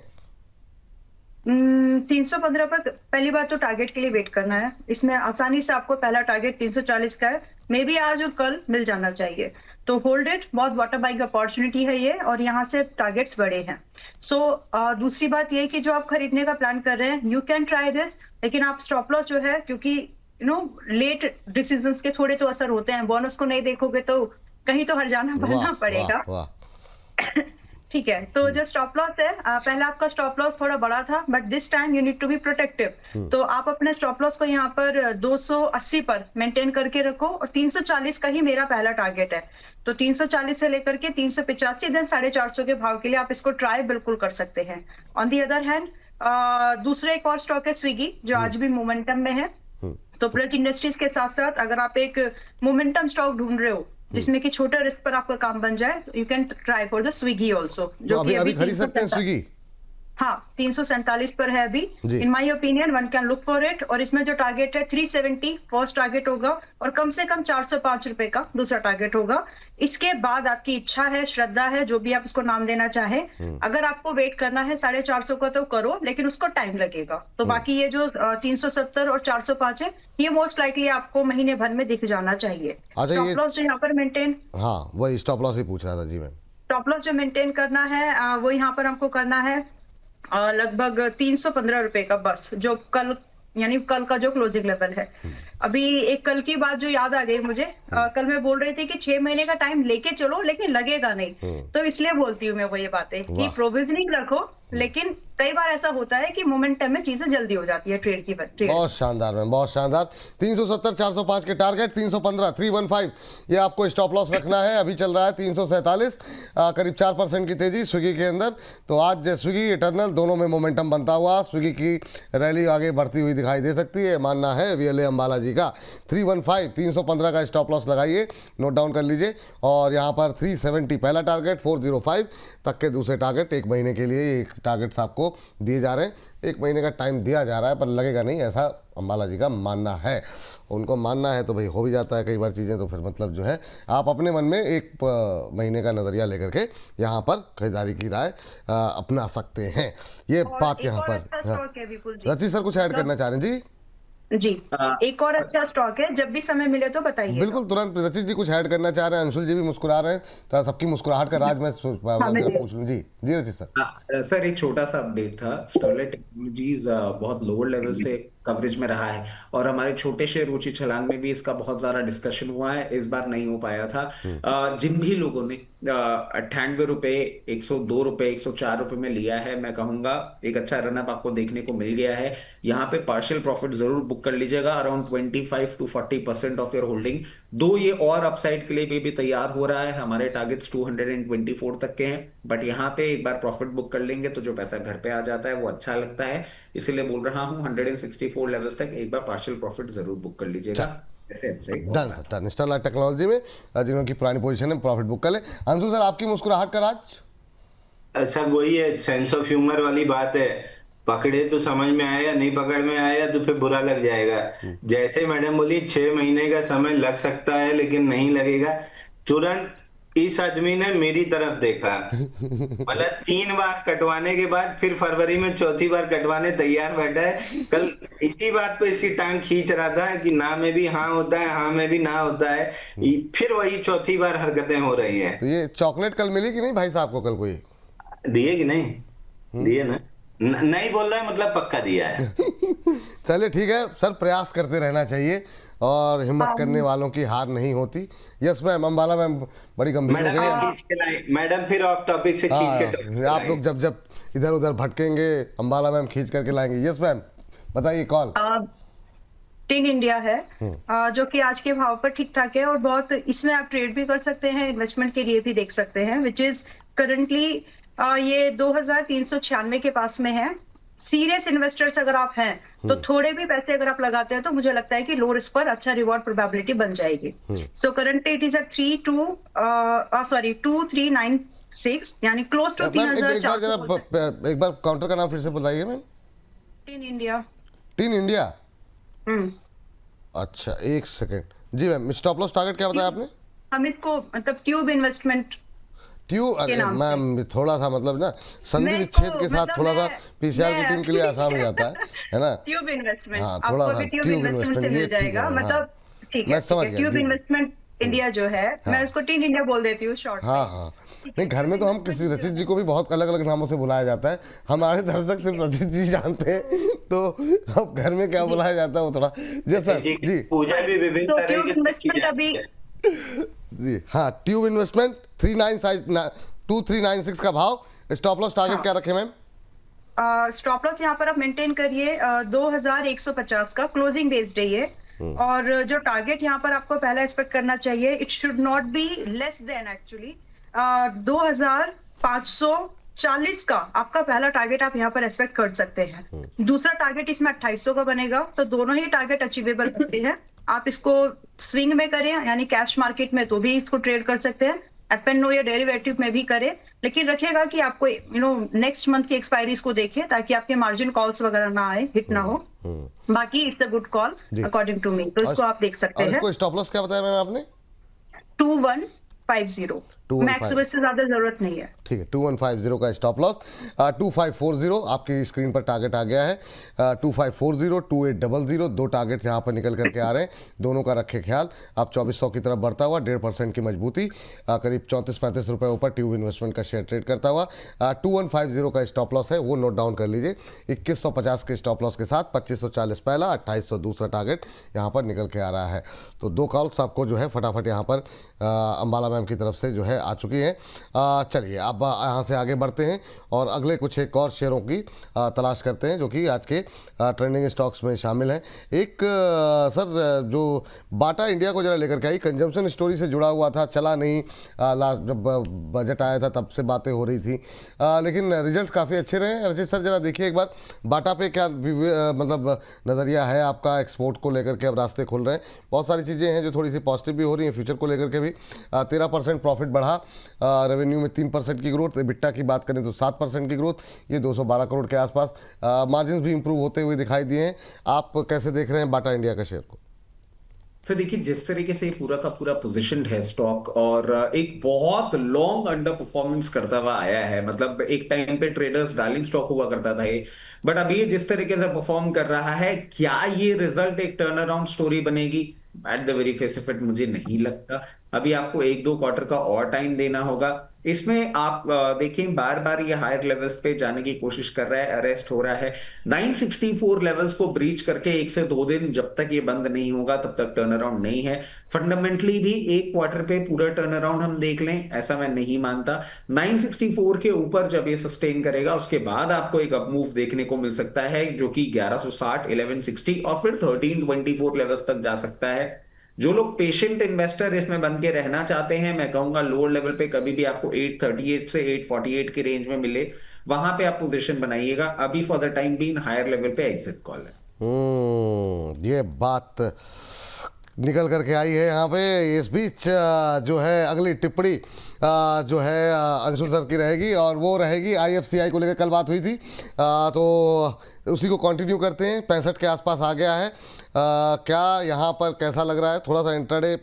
Speaker 4: 315 पर पहली बात तो टारगेट के लिए वेट करना है। इसमें आसानी से आपको पहला टारगेट 340 का है, मे बी आज और कल मिल जाना चाहिए। तो होल्ड इट, बहुत बॉटम बाइंग अपॉर्चुनिटी है ये, और यहाँ से टारगेट्स बड़े हैं। सो दूसरी बात ये कि जो आप खरीदने का प्लान कर रहे हैं, यू कैन ट्राई दिस, लेकिन आप स्टॉप लॉस जो है, क्योंकि लेट डिसीजंस के थोड़े तो असर होते हैं, बोनस को नहीं देखोगे तो कहीं तो हर जाना बनना पड़ेगा।
Speaker 1: वाह
Speaker 4: ठीक है, तो जो स्टॉप लॉस है, पहले आपका स्टॉप लॉस थोड़ा बड़ा था, but this time you need to be protective. तो आप अपने स्टॉप लॉस को यहाँ पर 280 पर मेंटेन करके रखो, और 340 का ही मेरा पहला टारगेट है। तो 340 से लेकर के 385 देन 450 के भाव के लिए आप इसको ट्राई बिल्कुल कर सकते हैं। ऑन दी अदर हैंड दूसरा एक और स्टॉक है स्विगी, जो आज भी मोमेंटम में है। तो प्रज इंडस्ट्रीज के साथ साथ अगर आप एक मोमेंटम स्टॉक ढूंढ रहे हो जिसमें कि छोटे रिस्क पर आपका काम बन जाए, you can try for the Swiggy also, जो कि
Speaker 1: अभी खरीद सकते हैं स्विगी।
Speaker 4: हाँ, 347 पर है अभी। In my opinion one can look for it, और इसमें जो टारगेट है 370 फर्स्ट टारगेट होगा, और कम से कम 405 रुपए का दूसरा टारगेट होगा। इसके बाद आपकी इच्छा है, श्रद्धा है, जो भी आप इसको नाम देना चाहें, अगर आपको वेट करना है 450 का तो करो, लेकिन उसको टाइम लगेगा। तो बाकी ये जो 370 और 405 है, ये मोस्ट लाइकली आपको महीने भर में दिख जाना चाहिए। स्टॉप लॉस जो यहाँ पर मेंटेन,
Speaker 1: हाँ वही स्टॉप लॉस ही पूछ रहा था जी मैं।
Speaker 4: स्टॉप लॉस जो मेंटेन करना है वो यहाँ पर हमको करना है लगभग 315 रुपए का, बस, जो कल यानी कल का जो क्लोजिंग लेवल है। अभी एक कल की बात जो याद आ गई मुझे, कल मैं बोल रही थी कि 6 महीने का टाइम लेके चलो, लेकिन लगेगा नहीं। तो इसलिए बोलती हूँ मैं वो ये बातें कि प्रोविजनिंग रखो, लेकिन कई बार ऐसा होता है कि मोमेंटम में चीजें जल्दी हो जाती है ट्रेड की।
Speaker 1: बहुत शानदार मैम, बहुत शानदार। 370 405 के टारगेट, 315 315 ये आपको स्टॉप लॉस रखना है। अभी चल रहा है 347, करीब 4% की तेजी स्विगी के अंदर। तो आज स्विगी इटर्नल दोनों में मोमेंटम बनता हुआ स्विगी की रैली आगे बढ़ती हुई दिखाई दे सकती है, मानना है वीएलए अंबाला जी का। 315 315 का स्टॉप लॉस लगाइए, नोट डाउन कर लीजिए। और यहाँ पर 370 पहला टारगेट, 405 तक के दूसरे टारगेट। एक महीने के लिए एक टारगेट्स आपको दिए जा रहे हैं, एक महीने का टाइम दिया जा रहा है, पर लगेगा नहीं, ऐसा अंबाला जी का मानना है। उनको मानना है तो भाई हो भी जाता है कई बार चीज़ें। तो फिर मतलब जो है आप अपने मन में एक महीने का नज़रिया लेकर के यहाँ पर खरीदारी की राय अपना सकते हैं। ये बात यहाँ पर रची सर कुछ ऐड करना चाह रहे हैं
Speaker 4: जी। एक और अच्छा स्टॉक है, जब भी समय मिले तो बताइए।
Speaker 1: बिल्कुल तुरंत रचित जी कुछ ऐड करना चाह रहे हैं, अंशुल जी भी मुस्कुरा रहे हैं, तो सबकी मुस्कुराहट का राज मैं पूछ लूं। जी जी रचित सर।
Speaker 2: सर एक छोटा सा अपडेट था, स्टरलाइट टेक्नोलॉजीज बहुत लोअर लेवल से कवरेज में रहा है, और हमारे छोटे शेयर ऊंची छलांग में भी इसका बहुत ज्यादा डिस्कशन हुआ है, इस बार नहीं हो पाया था। जिन भी लोगों ने 98 रुपए, 102 रुपए, 104 रुपए में लिया है, मैं कहूंगा एक अच्छा रनअप आपको देखने को मिल गया है। यहाँ पे पार्शियल प्रॉफिट जरूर बुक कर लीजिएगा, around 25 to 40% of your holding. दो ये और अपसाइड के लिए भी तैयार हो रहा है, हमारे टारगेट्स 224 तक के हैं, बट यहाँ पे एक बार प्रॉफिट बुक कर लेंगे तो जो पैसा घर पे आ जाता है वो अच्छा लगता है, इसीलिए बोल रहा हूँ 164 लेवल्स तक एक बार पार्शियल प्रॉफिट जरूर बुक कर लीजिएगा।
Speaker 1: डन सर, स्टरलाइट टेक्नोलॉजी में जिन्हों की पुरानी पोजीशन है प्रॉफिट बुक कर ले। अंशु सर आपकी मुस्कुराहट का राज?
Speaker 3: सर वही है, सेंस ऑफ ह्यूमर वाली बात है, पकड़े तो समझ में आया, नहीं पकड़ में आया तो फिर बुरा लग जाएगा। जैसे मैडम बोली 6 महीने का समय लग सकता है लेकिन नहीं लगेगा, तुरंत इस आदमी ने मेरी तरफ देखा, मतलब 3 बार कटवाने के बाद फिर फरवरी में चौथी बार कटवाने तैयार बैठा है। कल इसी बात पे इसकी टांग खींच रहा था कि ना में भी हाँ होता है, हाँ में भी ना होता है, फिर वही चौथी बार हरकतें हो रही हैं।
Speaker 1: तो ये चॉकलेट कल मिली कि नहीं भाई साहब को? कल कोई
Speaker 3: दिए कि नहीं दिए? ना नहीं बोल रहा है, मतलब पक्का दिया है।
Speaker 1: चलिए ठीक है सर, प्रयास करते रहना चाहिए और हिम्मत करने वालों की हार नहीं होती। यस मैम, अंबाला मैम बड़ी गंभीर हो गई।
Speaker 3: मैडम फिर ऑफ टॉपिक से खींच के
Speaker 1: आप लोग जब जब इधर उधर भटकेंगे अंबाला मैम खींच करके लाएंगे। यस मैम बताइए। कॉल
Speaker 4: टिन इंडिया है, जो कि आज के भाव पर ठीक ठाक है, और बहुत इसमें आप ट्रेड भी कर सकते हैं, इन्वेस्टमेंट के लिए भी देख सकते हैं, विच इज करंटली ये 2396 के पास में है। सीरियस इन्वेस्टर्स अगर आप हैं तो थोड़े भी पैसे अगर आप लगाते हैं तो मुझे लगता है कि लो रिस्क पर अच्छा रिवॉर्ड प्रोबेबिलिटी बन जाएगी। So currently it is at 2396, यानी क्लोज टू
Speaker 1: 3000। एक बार काउंटर का नाम फिर से बताइए ma'am.
Speaker 4: Tin India.
Speaker 1: Tin India, अच्छा एक सेकेंड जी मैम। स्टॉप लॉस टारगेट क्या बताया आपने?
Speaker 4: हम इसको मतलब ट्यूब इन्वेस्टमेंट।
Speaker 1: ट्यू
Speaker 4: के नाम से।
Speaker 1: मैम थोड़ा सा मतलब ना संधि
Speaker 4: मैं
Speaker 1: विच्छेद
Speaker 4: इसको
Speaker 1: के साथ
Speaker 4: मतलब
Speaker 1: थोड़ा सा
Speaker 4: मैं
Speaker 1: पीसीआर की टीम के लिए आसान हो जाता है ना।
Speaker 4: ट्यूब इन्वेस्टमेंट,
Speaker 1: हाँ थोड़ा
Speaker 4: आपको
Speaker 1: सा
Speaker 4: भी ट्यूब
Speaker 1: ट्यूब
Speaker 4: इन्वेस्टमेंट से
Speaker 1: इन्वेस्टमेंट, ये
Speaker 4: मिल
Speaker 1: ठीक है
Speaker 4: जाएगा,
Speaker 1: मैम, हाँ
Speaker 4: मतलब ठीक
Speaker 1: मैं
Speaker 4: है,
Speaker 1: समझ गया
Speaker 4: ट्यूब
Speaker 1: जी।
Speaker 4: इन्वेस्टमेंट इंडिया जो है,
Speaker 1: हाँ
Speaker 4: मैं उसको टीन इंडिया बोल देती हूँ शॉर्ट
Speaker 1: हाँ
Speaker 4: में।
Speaker 1: हाँ।
Speaker 4: ठीक
Speaker 1: नहीं
Speaker 4: है,
Speaker 1: घर में
Speaker 4: ट्यूब
Speaker 1: तो हम
Speaker 4: इन्वेस्टमेंट
Speaker 1: किसी रचित जी को भी बहुत अलग अलग नामों से बुलाया जाता है, हमारे दर्शक सिर्फ रचित जी जानते हैं, तो अब घर में क्या बुलाया जाता है वो थोड़ा जी सर जी।
Speaker 3: पूजा भी विभिन्न
Speaker 4: तो
Speaker 3: तरह
Speaker 4: ट्यूब
Speaker 3: की
Speaker 4: इन्वेस्टमेंट अभी
Speaker 1: जी हाँ, ट्यूब इन्वेस्टमेंट 2396 का भाव, स्टॉप लॉस टारगेट
Speaker 4: हाँ।
Speaker 1: क्या रखे मैम?
Speaker 4: स्टॉप लॉस यहाँ पर आप मेंटेन करिए 2150 का, क्लोजिंग बेस्ड है ये। और जो टारगेट यहाँ पर आपको पहला एक्सपेक्ट करना चाहिए, it should not be less than actually 2540 का आपका पहला टारगेट आप यहाँ पर एक्सपेक्ट कर सकते हैं। दूसरा टारगेट इसमें 2800 का बनेगा, तो दोनों ही टारगेट अचीवेबल होते हैं। आप इसको स्विंग में करें यानी कैश मार्केट में तो भी इसको ट्रेड कर सकते हैं, एफ&ओ या डेरिवेटिव में भी करें, लेकिन रखिएगा कि आपको नेक्स्ट मंथ की एक्सपायरीज को देखिए ताकि आपके मार्जिन कॉल्स वगैरह ना आए, हिट ना हो। बाकी इट्स अ गुड कॉल
Speaker 1: जी।
Speaker 4: अकॉर्डिंग टू मी, तो इसको आप देख सकते
Speaker 1: और
Speaker 4: हैं।
Speaker 1: इसको स्टॉप लॉस क्या बताया मैम आपने?
Speaker 4: 2150 मैक्स, से ज्यादा जरूरत नहीं है।
Speaker 1: ठीक है, 2150 का स्टॉप लॉस। 2540 आपकी स्क्रीन पर टारगेट आ गया है। 2540 2800 दो टारगेट यहाँ पर निकल करके आ रहे हैं, दोनों का रखे ख्याल। आप 2400 की तरफ बढ़ता हुआ 1.5% की मजबूती, करीब 34-35 रुपये ऊपर ट्यूब इन्वेस्टमेंट का शेयर ट्रेड करता हुआ। 2150 का स्टॉप लॉस है, वो नोट डाउन कर लीजिए। 2150 के स्टॉप लॉस के साथ 2540 पहला, 2800 दूसरा टारगेट यहाँ पर निकल के आ रहा है। तो दो कॉल्स आपको जो है फटाफट यहाँ पर अंबाला मैम की तरफ से जो है आ चुकी है। चलिए अब यहाँ से आगे बढ़ते हैं और अगले कुछ एक और शेयरों की तलाश करते हैं जो कि आज के ट्रेंडिंग स्टॉक्स में शामिल हैं। एक सर जो बाटा इंडिया को जरा लेकर के आई, कंजम्पशन स्टोरी से जुड़ा हुआ था, चला नहीं, लास्ट जब बजट आया था तब से बातें हो रही थी, लेकिन रिजल्ट काफ़ी अच्छे रहे। रचित सर जरा देखिए एक बार बाटा पे क्या मतलब नज़रिया है आपका, एक्सपोर्ट को लेकर के अब रास्ते खुल रहे हैं, बहुत सारी चीज़ें हैं जो थोड़ी सी पॉजिटिव भी हो रही हैं, फ्यूचर को लेकर के भी 13% प्रॉफिट बढ़ा, रेवेन्यू में 3% की ग्रोथ, बिट्टा की बात करें तो 7% की ग्रोथ, ये 212 करोड़ के आसपास, मार्जिन भी इंप्रूव होते हुए दिखाई दिए हैं। आप कैसे देख रहे हैं बाटा इंडिया का शेयर को?
Speaker 2: तो देखिए जिस तरीके से पूरा का पूरा पोजीशनड है स्टॉक, और एक बहुत लॉन्ग अंडर परफॉर्मेंस करता हुआ आया है, मतलब एक टाइम पे ट्रेडर्स डार्लिंग स्टॉक हुआ करता था ये, बट अभी जिस तरीके से परफॉर्म कर रहा है, क्या ये रिजल्ट एक टर्न अराउंड स्टोरी बनेगी? At the very face of it मुझे नहीं लगता। अभी आपको 1-2 क्वार्टर का और टाइम देना होगा। इसमें आप देखें बार बार ये हायर लेवल्स पे जाने की कोशिश कर रहा है, अरेस्ट हो रहा है 964 लेवल्स को ब्रीच करके 1 से 2 दिन, जब तक ये बंद नहीं होगा तब तक टर्न अराउंड नहीं है। फंडामेंटली भी एक क्वार्टर पे पूरा टर्न अराउंड हम देख लें ऐसा मैं नहीं मानता। 964 के ऊपर जब ये सस्टेन करेगा उसके बाद आपको एक अप मूव देखने को मिल सकता है जो कि 1160, 1160 और फिर 1324 लेवल्स तक जा सकता है। जो लोग पेशेंट इन्वेस्टर इसमें बन के रहना चाहते हैं, मैं कहूंगा लोअर लेवल पे कभी भी आपको 838 से 848 के रेंज में मिले वहां पे आप पोजीशन बनाइएगा। अभी for the time being higher level पे एग्जिट कॉल है।
Speaker 1: ये बात निकल करके आई है यहाँ पे। इस बीच जो है अगली टिप्पणी जो है अंशुल सर की रहेगी और वो रहेगी IFCI को लेकर कल बात हुई थी, तो उसी को कंटिन्यू करते हैं। 65 के आसपास आ गया है, क्या यहाँ पर कैसा लग रहा है? थोड़ा सा इंट्राडे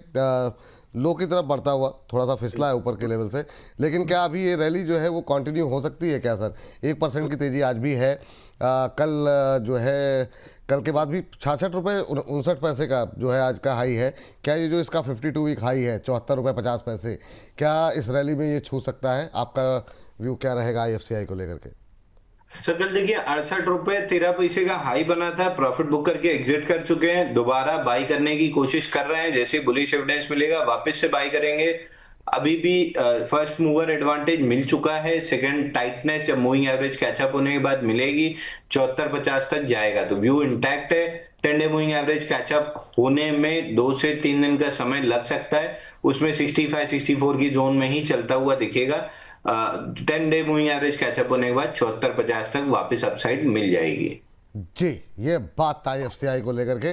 Speaker 1: लो की तरफ बढ़ता हुआ, थोड़ा सा फिसला है ऊपर के लेवल से, लेकिन क्या अभी ये रैली जो है वो कंटिन्यू हो सकती है क्या सर? 1% की तेज़ी आज भी है, कल जो है कल के बाद भी 66 रुपये 59 पैसे का जो है आज का हाई है। क्या ये जो इसका 52 वीक हाई है 74 रुपये 50 पैसे, क्या इस रैली में ये छू सकता है? आपका व्यू क्या रहेगा IFCI को लेकर के?
Speaker 3: सर कल देखिए 68 रुपए 13 पैसे का हाई बना था, प्रॉफिट बुक करके एग्जिट कर चुके हैं, दोबारा बाई करने की कोशिश कर रहे हैं, जैसे बुलिश एविडेंस मिलेगा वापस से बाई करेंगे। अभी भी फर्स्ट मूवर एडवांटेज मिल चुका है, सेकंड टाइटनेस या मूविंग एवरेज कैचअप होने के बाद मिलेगी, 74-50 तक जाएगा, तो व्यू इंटैक्ट है। 10 डे मूविंग एवरेज कैचअप होने में 2 से 3 दिन का समय लग सकता है, उसमें 65-64 की जोन में ही चलता हुआ दिखेगा। 10 डे मूविंग एवरेज कैचअप होने के बाद 74-50 तक वापस अपसाइड मिल जाएगी।
Speaker 1: जी, ये बात IFCI को लेकर के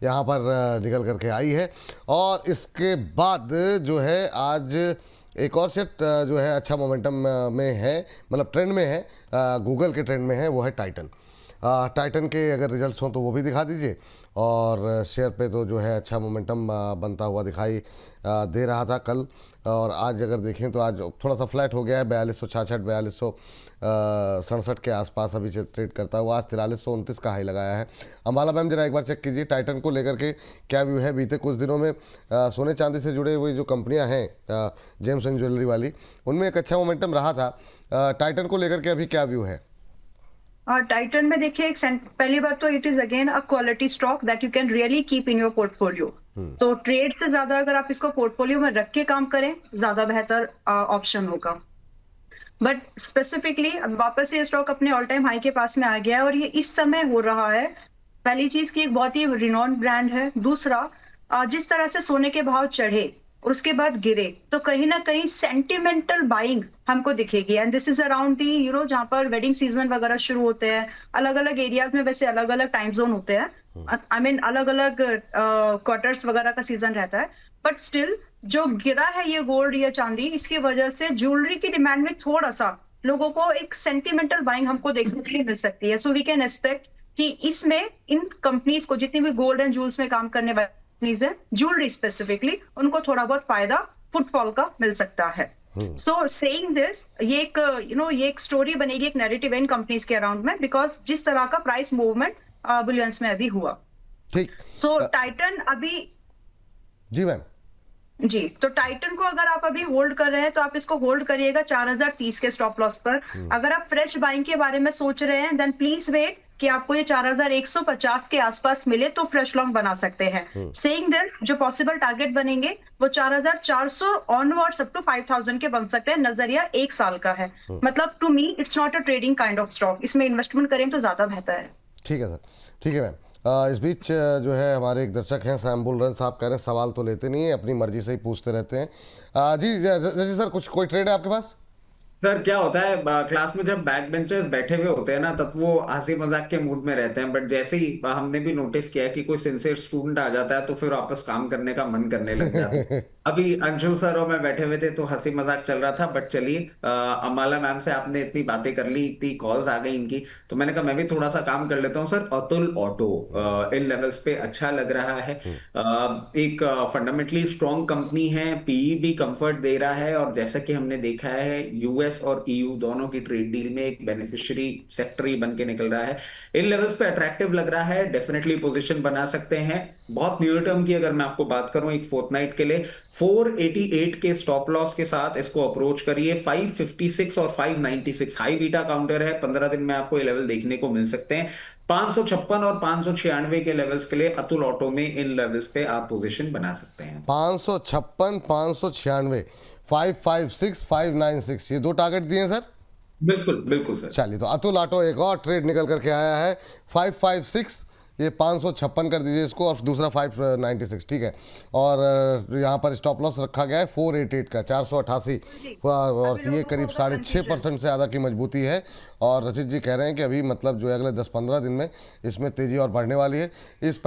Speaker 1: यहाँ पर निकल करके आई है। और इसके बाद जो है आज एक और सेट जो है अच्छा मोमेंटम में है, मतलब ट्रेंड में है, गूगल के ट्रेंड में है, वो है टाइटन। टाइटन के अगर रिजल्ट्स हों तो वो भी दिखा दीजिए। और शेयर पे तो जो है अच्छा मोमेंटम बनता हुआ दिखाई दे रहा था कल, और आज अगर देखें तो आज थोड़ा सा फ्लैट हो गया है, 4266 4267 के आसपास अभी ट्रेड करता हुआ। आज 4329 का हाई लगाया है। अंबाला मैम जरा एक बार चेक कीजिए टाइटन को लेकर के क्या व्यू है। बीते कुछ दिनों में सोने चांदी से जुड़े हुए जो कंपनियां हैं जेम्स एंड ज्वेलरी वाली, उनमें एक अच्छा मोमेंटम रहा था। टाइटन को लेकर के अभी क्या व्यू है?
Speaker 4: टाइटन में देखिए, पहली बात तो it is again a quality stock that you can really keep in your portfolio. तो ट्रेड से ज्यादा अगर आप इसको पोर्टफोलियो में रख के काम करें, ज्यादा बेहतर ऑप्शन होगा। बट स्पेसिफिकली वापस ये स्टॉक अपने ऑल टाइम हाई के पास में आ गया है, और ये इस समय हो रहा है। पहली चीज की एक बहुत ही रिनॉन ब्रांड है। दूसरा, जिस तरह से सोने के भाव चढ़े और उसके बाद गिरे, तो कहीं ना कहीं सेंटिमेंटल बाइंग हमको दिखेगी। And this is around the जहां पर वेडिंग सीजन वगैरह शुरू होते हैं। अलग अलग एरियाज में वैसे अलग अलग टाइम जोन होते हैं, आई मीन अलग अलग क्वार्टर्स वगैरह का सीजन रहता है। बट स्टिल जो गिरा है ये गोल्ड या चांदी, इसकी वजह से ज्वेलरी की डिमांड में थोड़ा सा लोगों को एक सेंटिमेंटल बाइंग हमको देखने के लिए मिल सकती है। सो वी कैन एक्सपेक्ट कि इसमें इन कंपनीज को, जितनी भी गोल्ड एंड ज्वेल्स में काम करने वाली कंपनीज है, ज्वेलरी स्पेसिफिकली, उनको थोड़ा बहुत फायदा फुटफॉल का मिल सकता है। सो सेइंग दिस, ये एक ये एक स्टोरी बनेगी, एक नैरेटिव इन कंपनीज के अराउंड में, बिकॉज जिस तरह का प्राइस मूवमेंट बुलियंस में अभी हुआ।
Speaker 1: ठीक।
Speaker 4: सो टाइटन अभी,
Speaker 1: जी मैम।
Speaker 4: जी, तो टाइटन को अगर आप अभी होल्ड कर रहे हैं तो आप इसको होल्ड करिएगा 4030 के स्टॉप लॉस पर। अगर आप फ्रेश बाइंग के बारे में सोच रहे हैं, देन प्लीज वेट कि आपको ये 4150 के आसपास मिले तो फ्रेश लॉन्ग बना सकते हैं। सेइंग दिस, जो पॉसिबल टारगेट बनेंगे वो 4400 ऑनवर्ड्स अप टू 5000 के बन सकते हैं। नजरिया 1 साल का है। मतलब to me it's not a trading kind of stock. इसमें इन्वेस्टमेंट करें तो ज्यादा बेहतर है।
Speaker 1: ठीक है सर, ठीक है मैम। इस बीच जो है हमारे एक दर्शक हैं सैम बुलरन साहब, कह रहे हैं सवाल तो लेते नहीं है, अपनी मर्जी से ही पूछते रहते हैं। जी जी सर, कोई ट्रेड है आपके पास?
Speaker 2: सर क्या होता है, क्लास में जब बैक बेंचर्स बैठे हुए होते हैं ना, तब वो हंसी मजाक के मूड में रहते हैं। बट जैसे ही हमने भी नोटिस किया है कि कोई सिंसियर स्टूडेंट आ जाता है तो फिर वापस काम करने का मन करने लग जाता है। अभी अंशुल सर और मैं बैठे हुए थे तो हंसी मजाक चल रहा था। बट चलिए, अम्बाला मैम से आपने इतनी बातें कर ली, इतनी कॉल्स आ गई इनकी, तो मैंने कहा मैं भी थोड़ा सा काम कर लेता हूँ। सर अतुल ऑटो इन लेवल्स पे अच्छा लग रहा है। एक फंडामेंटली स्ट्रॉन्ग कंपनी है, पीई भी कंफर्ट दे रहा है, और जैसा कि हमने देखा है यूएस और ईयू दोनों की ट्रेड डील में एक बेनिफिशियरी सेक्टर ही बन के निकल रहा है। इन लेवल्स पे अट्रैक्टिव लग रहा है, डेफिनेटली पोजीशन बना सकते हैं। बहुत न्यू टर्म की अगर मैं आपको बात करूं, एक फोर्टनाइट के लिए 488 के स्टॉप लॉस के साथ इसको अप्रोच करिए। 556 और 596 हाई बीटा काउंटर है, 15 दिन में आपको ये लेवल देखने को मिल सकते हैं। 556 और 596 के लेवल्स के लिए अतुल ऑटो में इन लेवल्स पे आप पोजीशन बना सकते हैं।
Speaker 1: 556 596 556 596 ये 2 टारगेट दिए सर?
Speaker 2: बिल्कुल बिल्कुल सर।
Speaker 1: चलिए, तो अतुल ऑटो एक और ट्रेड निकल करके आया है 556, ये 556 कर दीजिए इसको, और दूसरा 596, ठीक है। और यहाँ पर स्टॉप लॉस रखा गया है 488 का, 488, और ये करीब 6.5% से ज़्यादा की मजबूती है। और रचित जी कह रहे हैं कि अभी मतलब जो है अगले 10-15 दिन में इसमें तेज़ी और बढ़ने वाली है। इस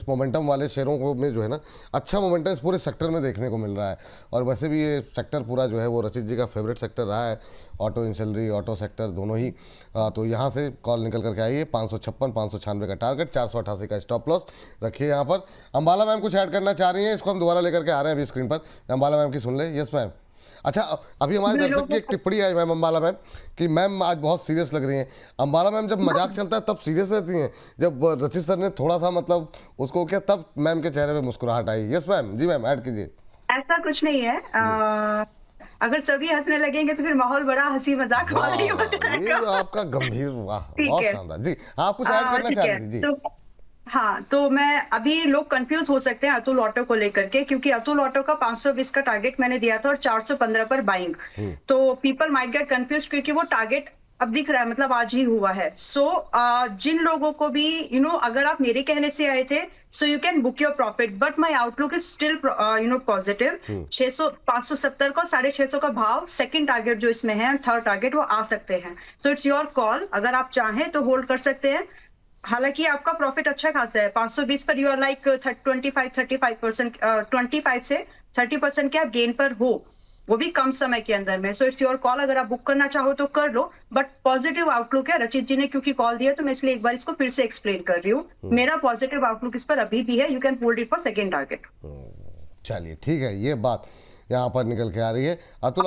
Speaker 1: मोमेंटम वाले शेयरों को में जो है ना अच्छा मोमेंटम इस पूरे सेक्टर में देखने को मिल रहा है। और वैसे भी ये सेक्टर पूरा जो है वो रचित जी का फेवरेट सेक्टर रहा है, ऑटो इंसलरी, ऑटो सेक्टर दोनों ही। तो यहाँ से कॉल निकल करके आइए। 556 596 का टारगेट, 488 का स्टॉप लॉस रखिए यहाँ पर। अंबाला मैम कुछ ऐड करना चाह रही हैं, इसको हम दोबारा लेकर के आ रहे हैं अभी स्क्रीन पर, अंबाला मैम की सुन ले। Yes ma'am. अच्छा, अभी हमारे दर्शक की एक टिप्पणी आई मैम अंबाला मैम कि मैम आज बहुत सीरियस लग रही हैं। अंबाला मैम जब मजाक चलता है तब सीरियस रहती हैं, जब रचित सर ने थोड़ा सा मतलब उसको किया तब मैम के चेहरे पे मुस्कुराहट आई। Yes ma'am. जी मैम, ऐड कीजिए।
Speaker 4: ऐसा कुछ नहीं है। अगर सभी हंसने लगेंगे तो फिर माहौल बड़ा हंसी मजाक वाला ही हो जाएगा।
Speaker 1: ये आपका गंभीर, वाह बहुत शानदार। जी आप कुछ ऐड करना चाह रही थी? जी
Speaker 4: हाँ, तो मैं अभी लोग कंफ्यूज हो सकते हैं अतुल ऑटो को लेकर के, क्योंकि अतुल ऑटो का 520 का टारगेट मैंने दिया था और 415 पर बाइंग। तो पीपल माइट गेट कंफ्यूज, क्योंकि वो टारगेट अब दिख रहा है, मतलब आज ही हुआ है। सो जिन लोगों को भी अगर आप मेरे कहने से आए थे, so you can book your profit, but my outlook is still positive. 570 का 650 का भाव सेकंड टारगेट जो इसमें है, थर्ड टारगेट वो आ सकते हैं। सो इट्स योर कॉल, अगर आप चाहें तो होल्ड कर सकते हैं। हालांकि आपका प्रॉफिट अच्छा खासा है, 520 पर यू आर लाइक 25 से 30% के आप गेन पर हो। वो भी कम समय के अंदर में। सो इट्स योर कॉल, अगर आप बुक करना चाहो तो कर लो, बट पॉजिटिव आउटलुक है। रचित जी ने क्योंकि कॉल दिया तो मैं इसलिए एक बार इसको फिर से एक्सप्लेन कर रही हूँ। मेरा पॉजिटिव आउटलुक इस पर अभी भी है। You can hold it for second target.
Speaker 1: चलिए ठीक है, ये बात यहाँ पर निकल के आ रही है। अतुल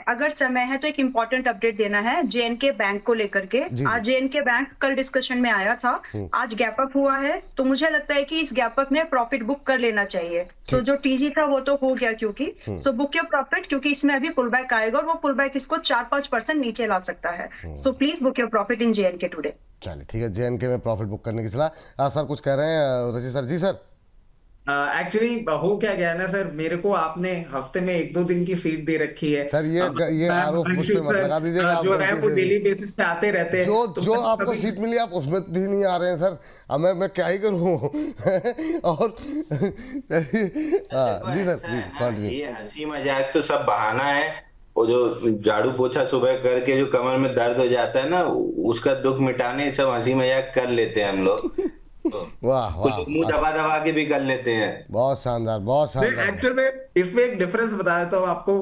Speaker 4: अगर समय है तो एक इम्पोर्टेंट अपडेट देना है जेएनके बैंक को लेकर के। आज जेएनके बैंक कल डिस्कशन में आया था, आज गैप अप हुआ है, तो मुझे लगता है कि इस गैप अप में प्रॉफिट बुक कर लेना चाहिए। तो जो टीजी था वो तो हो गया, क्योंकि सो बुक योर प्रॉफिट, क्योंकि इसमें अभी पुल बैक आएगा और वो पुल बैक इसको 4-5% नीचे ला सकता है। So please book your profit in JNK today.
Speaker 1: चलिए ठीक है, जेएनके में प्रॉफिट बुक करने की सलाह। सर कुछ कह रहे हैं रजी सर? जी सर।
Speaker 2: एक्चुअली हो क्या गया ना सर, मेरे को आपने हफ्ते में 1-2 दिन की सीट दे रखी है
Speaker 1: सर। ये आरोप मुझ पे मत लगा दीजिएगा। आप
Speaker 2: जो है वो डेली बेसिस पे आते रहते हैं।
Speaker 1: जो आपको सीट मिली आप उसमें भी नहीं आ रहे हैं सर। अब मैं क्या ही करूं। और जी सर, जी कंटिन्यू।
Speaker 3: ये हंसी मजाक तो सब बहाना है। वो जो झाड़ू पोछा सुबह करके जो कमर में दर्द हो जाता है ना, उसका दुख मिटाने सब हंसी मजाक कर लेते हैं हम लोग।
Speaker 1: वाह वाह,
Speaker 3: मुंह दबा दबा के भी कर लेते हैं।
Speaker 1: बहुत शानदार, बहुत शानदार।
Speaker 2: एक्चुअल में इसमें एक डिफरेंस बता देता हूँ आपको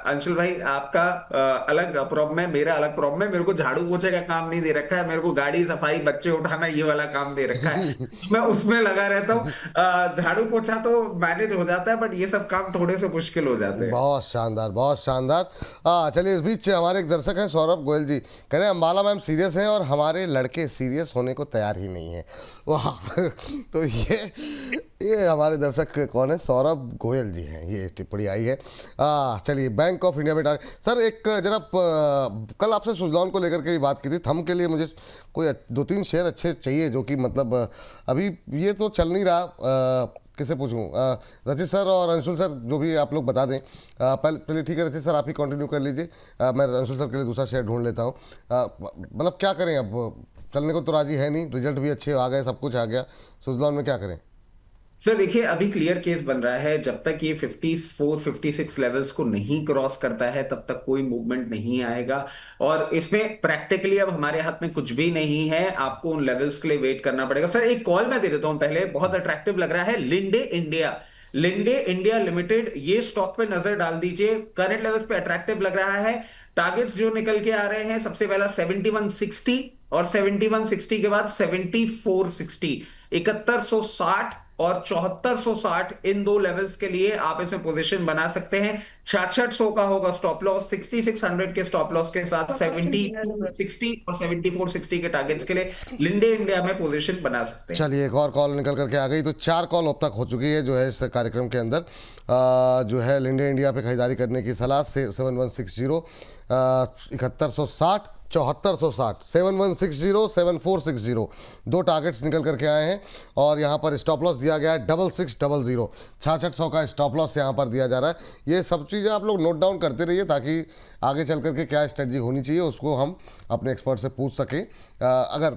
Speaker 2: अंशुल भाई। आपका अलग प्रॉब्लम है, मेरा अलग प्रॉब्लम है। मेरे को झाड़ू पोछे का काम नहीं दे रखा है, मेरे को गाड़ी सफाई बच्चे उठाना ये वाला काम दे रखा है। मैं उसमें लगा रहता हूँ। झाड़ू पोछा तो मैनेज हो जाता है, बट ये सब काम थोड़े से मुश्किल हो जाते हैं।
Speaker 1: बहुत शानदार, बहुत शानदार। चलिए, इस बीच हमारे एक दर्शक हैं सौरभ गोयल जी, कह रहे हैं अंबाला मैम सीरियस हैं और हमारे लड़के सीरियस होने को तैयार ही नहीं है। वाह। तो ये हमारे दर्शक कौन है? सौरभ गोयल जी हैं, ये टिप्पणी आई है। चलिए, बैंक ऑफ इंडिया में सर एक जरा कल आपसे सुजलॉन को लेकर के भी बात की थी। थम के लिए मुझे कोई 2-3 शेयर अच्छे चाहिए जो कि मतलब अभी ये तो चल नहीं रहा। किसे पूछूं? रचित सर और अंशुल सर, जो भी आप लोग बता दें। पहले ठीक है रचित सर, आप ही कंटिन्यू कर लीजिए। मैं अंशुल सर के लिए दूसरा शेयर ढूंढ लेता हूँ। मतलब क्या करें, अब चलने को तो राजी है नहीं, रिजल्ट भी अच्छे आ गए, सब कुछ आ गया, सुजलॉन में क्या करें?
Speaker 2: सर देखिए, अभी क्लियर केस बन रहा है। जब तक ये 54-56 लेवल्स को नहीं क्रॉस करता है तब तक कोई मूवमेंट नहीं आएगा। और इसमें प्रैक्टिकली अब हमारे हाथ में कुछ भी नहीं है, आपको उन लेवल्स के लिए वेट करना पड़ेगा। सर एक कॉल मैं दे देता हूं पहले, बहुत अट्रैक्टिव लग रहा है। लिंडे इंडिया लिमिटेड, ये स्टॉक पे नजर डाल दीजिए। करंट लेवल्स पे अट्रैक्टिव लग रहा है। टारगेट्स जो निकल के आ रहे हैं, सबसे पहला 7160 और 7160 के बाद 7460, 7160 और 7460, इन दो लेवल्स के लिए आप इसमें पोजीशन बना सकते हैं। 6600 का होगा स्टॉप लॉस, 6600 के स्टॉप लॉस के साथ 7060 और 7460 के टारगेट्स के लिए लिंडे इंडिया में पोजीशन बना सकते हैं।
Speaker 1: चलिए, एक और कॉल निकल करके आ गई। तो 4 कॉल अब तक हो चुकी है जो है इस कार्यक्रम के अंदर। जो है लिंडे इंडिया पे खरीदारी करने की सलाह। 7160, 7160, 7460, 7160, 7460, 2 टारगेट्स निकल करके आए हैं। और यहाँ पर स्टॉप लॉस दिया गया है 6600, 6600 का स्टॉप लॉस यहाँ पर दिया जा रहा है। ये सब चीज़ें आप लोग नोट डाउन करते रहिए ताकि आगे चल करके क्या स्ट्रेटजी होनी चाहिए उसको हम अपने एक्सपर्ट से पूछ सकें। अगर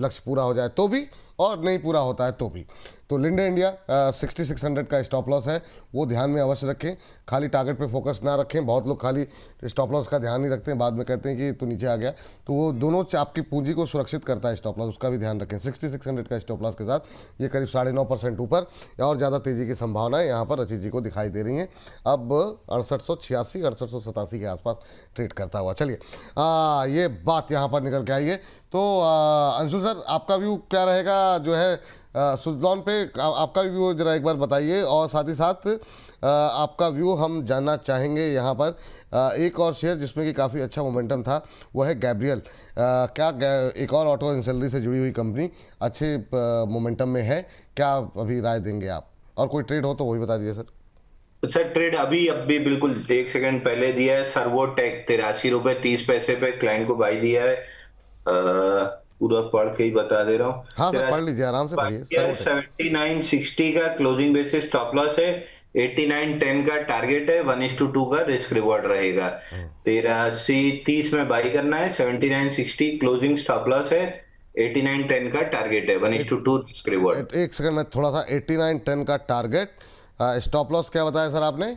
Speaker 1: लक्ष्य पूरा हो जाए तो भी, और नहीं पूरा होता है तो भी। तो लिंडे इंडिया 6600 का स्टॉप लॉस है, वो ध्यान में अवश्य रखें। खाली टारगेट पे फोकस ना रखें। बहुत लोग खाली स्टॉप लॉस का ध्यान नहीं रखते हैं, बाद में कहते हैं कि तो नीचे आ गया। तो वो दोनों आपकी पूंजी को सुरक्षित करता है स्टॉप लॉस, उसका भी ध्यान रखें। 6600 का स्टॉप लॉस के साथ ये करीब 9.5% ऊपर और ज़्यादा तेज़ी की संभावनाएं यहाँ पर रचित जी को दिखाई दे रही हैं। अब 6886, 6887 के आसपास ट्रेड करता हुआ। चलिए, ये बात यहाँ पर निकल के आई है। तो अंशुल सर, आपका व्यू क्या रहेगा जो है सुजलॉन पे? आपका भी व्यू जरा एक बार बताइए। और साथ ही साथ आपका व्यू हम जानना चाहेंगे यहाँ पर एक और शेयर जिसमें कि काफ़ी अच्छा मोमेंटम था, वो है गैब्रियल। क्या एक और ऑटो इंसलरी से जुड़ी हुई कंपनी अच्छे मोमेंटम में है, क्या अभी राय देंगे आप? और कोई ट्रेड हो तो वही बता दीजिए सर।
Speaker 3: सर ट्रेड अभी बिल्कुल 1 सेकंड पहले दिया है। सर्वोटेक 83 रुपए 30 पैसे पे क्लाइंट को बाई दिया है। पूरा पढ़ के ही बता दे रहा हूँ।
Speaker 1: हाँ सर, पढ़ लीजिए, आराम से पढ़िए।
Speaker 3: 7960 का क्लोजिंग बेसिस स्टॉप लॉस है। 8910 का टारगेट है। 1:2 का रिस्क रिवॉर्ड रहेगा। 8330 में बाई करना है। 7960 क्लोजिंग स्टॉप लॉस है। 8910 का टारगेट है। 1:2 रिस्क रिवॉर्ड।
Speaker 1: एक सेकंड में थोड़ा सा, 8910 का टारगेट, स्टॉप लॉस क्या बताया सर आपने?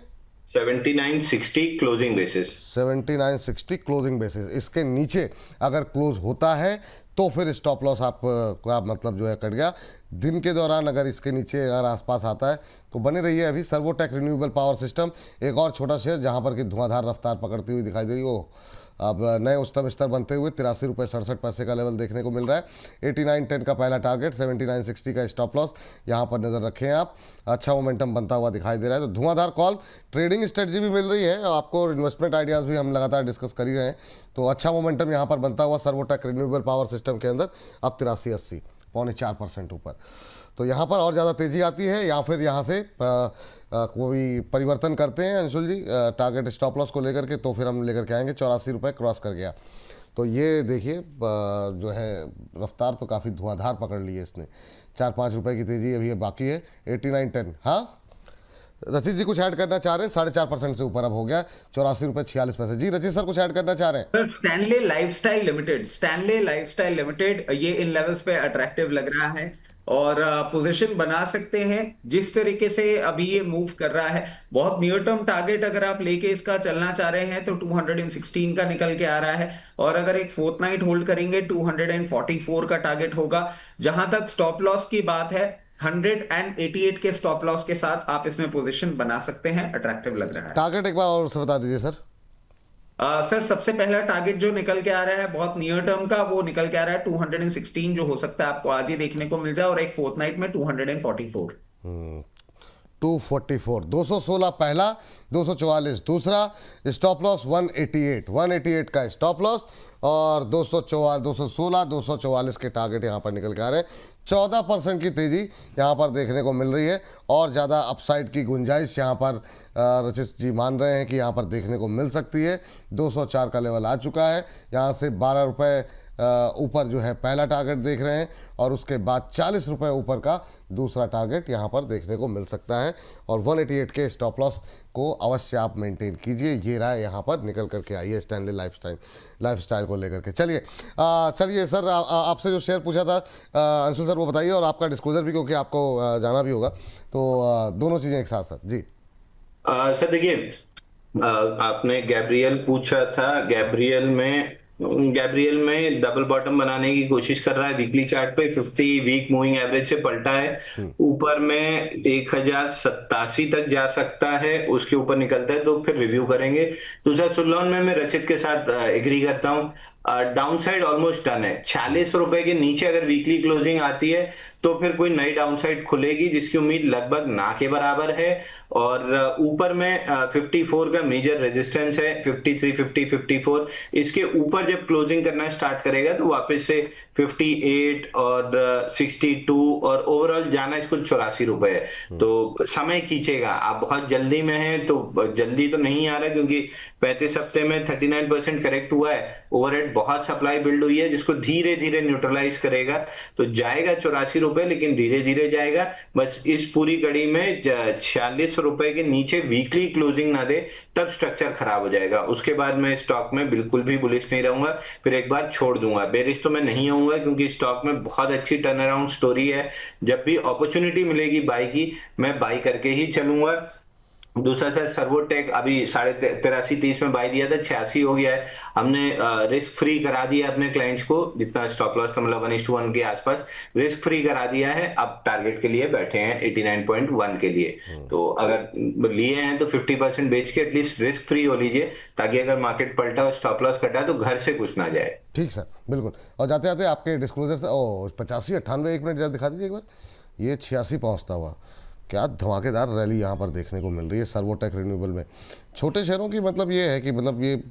Speaker 3: 7960 क्लोजिंग बेसिस।
Speaker 1: 7960 closing basis. इसके नीचे अगर क्लोज होता है तो फिर स्टॉप लॉस आप मतलब जो है कट गया। दिन के दौरान अगर इसके नीचे अगर आसपास आता है तो बने रहिए। अभी सर्वोटेक रिन्यूएबल पावर सिस्टम एक और छोटा शेयर जहां पर कि धुआंधार रफ्तार पकड़ती हुई दिखाई दे रही हो, अब नए उच्चतम स्तर बनते हुए 83.67 का लेवल देखने को मिल रहा है। 89.10 का पहला टारगेट, 79.60 का स्टॉप लॉस यहाँ पर नज़र रखें आप। अच्छा मोमेंटम बनता हुआ दिखाई दे रहा है। तो धुआंधार कॉल ट्रेडिंग स्ट्रेटजी भी मिल रही है आपको, इन्वेस्टमेंट आइडियाज़ भी हम लगातार डिस्कस कर ही रहे हैं। तो अच्छा मोमेंटम यहाँ पर बनता हुआ सर्वोटेक रिन्यूएबल पावर सिस्टम के अंदर अब 83.80, 0.4% ऊपर। तो यहाँ पर और ज़्यादा तेज़ी आती है या फिर यहाँ से कोई परिवर्तन करते हैं अंशुल जी टारगेट स्टॉप लॉस को लेकर के, तो फिर हम लेकर के आएंगे। 84 रुपये क्रॉस कर गया तो ये देखिए जो है रफ्तार तो काफ़ी धुआंधार पकड़ ली है इसने। 4-5 रुपये की तेज़ी अभी बाकी है। 89.10, हाँ रचित जी कुछ ऐड करना चाह रहे हैं? 4.5% से ऊपर अब हो गया, 84.46 जी। रचित सर कुछ ऐड करना चाह रहे हैं?
Speaker 2: स्टैनले लाइफस्टाइल लिमिटेड ये इन लेवल्स पे अट्रैक्टिव लग रहा है और पोजीशन बना सकते हैं। जिस तरीके से अभी ये मूव कर रहा है, बहुत नियर टर्म टारगेट अगर आप लेके इसका चलना चाह रहे हैं तो 216 का निकल के आ रहा है, और अगर एक फोर्थ नाइट होल्ड करेंगे 244 का टारगेट होगा। जहां तक स्टॉप लॉस की बात है, 188 के स्टॉप लॉस के साथ आप इसमें पोजीशन बना सकते हैं, अट्रैक्टिव लग रहा है।
Speaker 1: टारगेट एक बार और से बता दीजिए सर।
Speaker 2: सर सबसे पहला टारगेट जो निकल के आ रहा है बहुत नियर टर्म का, वो निकल के आ रहा है 216, जो हो सकता है आपको आज ही देखने को मिल जाए, और एक फोर्थ नाइट में 244।
Speaker 1: 244, 216 पहला, 244 दूसरा, स्टॉप लॉस 188 का स्टॉप लॉस, और 216 244 के टारगेट यहाँ पर निकल के आ रहे हैं। 14% की तेज़ी यहाँ पर देखने को मिल रही है, और ज़्यादा अपसाइड की गुंजाइश यहाँ पर रचित जी मान रहे हैं कि यहाँ पर देखने को मिल सकती है। 204 का लेवल आ चुका है, यहाँ से 12 रुपये ऊपर जो है पहला टारगेट देख रहे हैं, और उसके बाद 40 रुपये ऊपर का दूसरा टारगेट यहाँ पर देखने को मिल सकता है। और 188 के स्टॉप लॉस को अवश्य आप मेंटेन कीजिए। ये रहा यहाँ पर निकल करके आई है स्टैनले लाइफस्टाइल को लेकर के। चलिए सर, आपसे जो शेयर पूछा था अंशुल सर वो बताइए, और आपका डिस्क्लोजर भी, क्योंकि आपको जाना भी होगा, तो दोनों चीज़ें एक साथ सर जी।
Speaker 3: सर देखिए, आपने गैब्रियल पूछा था। गैब्रियल में डबल बॉटम बनाने की कोशिश कर रहा है। वीकली चार्ट पे 50 वीक मूविंग एवरेज से पलटा है, ऊपर में 1087 तक जा सकता है, उसके ऊपर निकलता है तो फिर रिव्यू करेंगे। दूसरा, सुल्लोन में मैं रचित के साथ एग्री करता हूं, डाउन साइड ऑलमोस्ट डन है। 46 रुपए के नीचे अगर वीकली क्लोजिंग आती है तो फिर कोई नई डाउन साइड खुलेगी, जिसकी उम्मीद लगभग ना के बराबर है। और ऊपर में 54 का मेजर रेजिस्टेंस है, 53, 50, 54। इसके ऊपर जब क्लोजिंग करना स्टार्ट करेगा तो वापस से 58 और 62 और ओवरऑल जाना इसको 84 रुपए है। तो समय खींचेगा, आप बहुत जल्दी में हैं तो जल्दी तो नहीं आ रहा, क्योंकि 35 हफ्ते में 39% करेक्ट हुआ है। ओवरहेड बहुत सप्लाई बिल्ड हुई है, जिसको धीरे धीरे न्यूट्रलाइज करेगा। तो जाएगा 84 रुपए, लेकिन धीरे धीरे जाएगा। बस इस पूरी कड़ी में 46 रुपए के नीचे वीकली क्लोजिंग ना दे, तब स्ट्रक्चर खराब हो जाएगा। उसके बाद मैं स्टॉक में बिल्कुल भी बुलिश नहीं रहूंगा, फिर एक बार छोड़ दूंगा। बेरिश तो मैं नहीं आऊंगा, क्योंकि स्टॉक में बहुत अच्छी टर्न अराउंड स्टोरी है। जब भी अपॉर्चुनिटी मिलेगी बाई की, मैं बाई करके ही चलूंगा। दूसरा सर, सर्वोटेक अभी 83.30 में बाई दिया था, 86 हो गया है। हमने रिस्क फ्री करा दिया अपने क्लाइंट्स को, जितना स्टॉप लॉस था, मतलब 1:1 के आसपास रिस्क फ्री करा दिया है। अब टारगेट के लिए बैठे हैं 89.1 के लिए। तो अगर लिए हैं तो 50% बेच के एटलीस्ट रिस्क फ्री हो लीजिए, ताकि अगर मार्केट पलटा और स्टॉप लॉस कटा तो घर से कुछ ना जाए।
Speaker 1: ठीक सर, बिल्कुल। और जाते जाते आपके डिस्क्लोजर से 85, 98 एक मिनट जरा दिखा दीजिए एक बार। ये 86 पहुँचता हुआ, क्या धमाकेदार रैली यहाँ पर देखने को मिल रही है सर्वोटेक रिन्यूएबल में। छोटे शहरों की मतलब ये है कि मतलब ये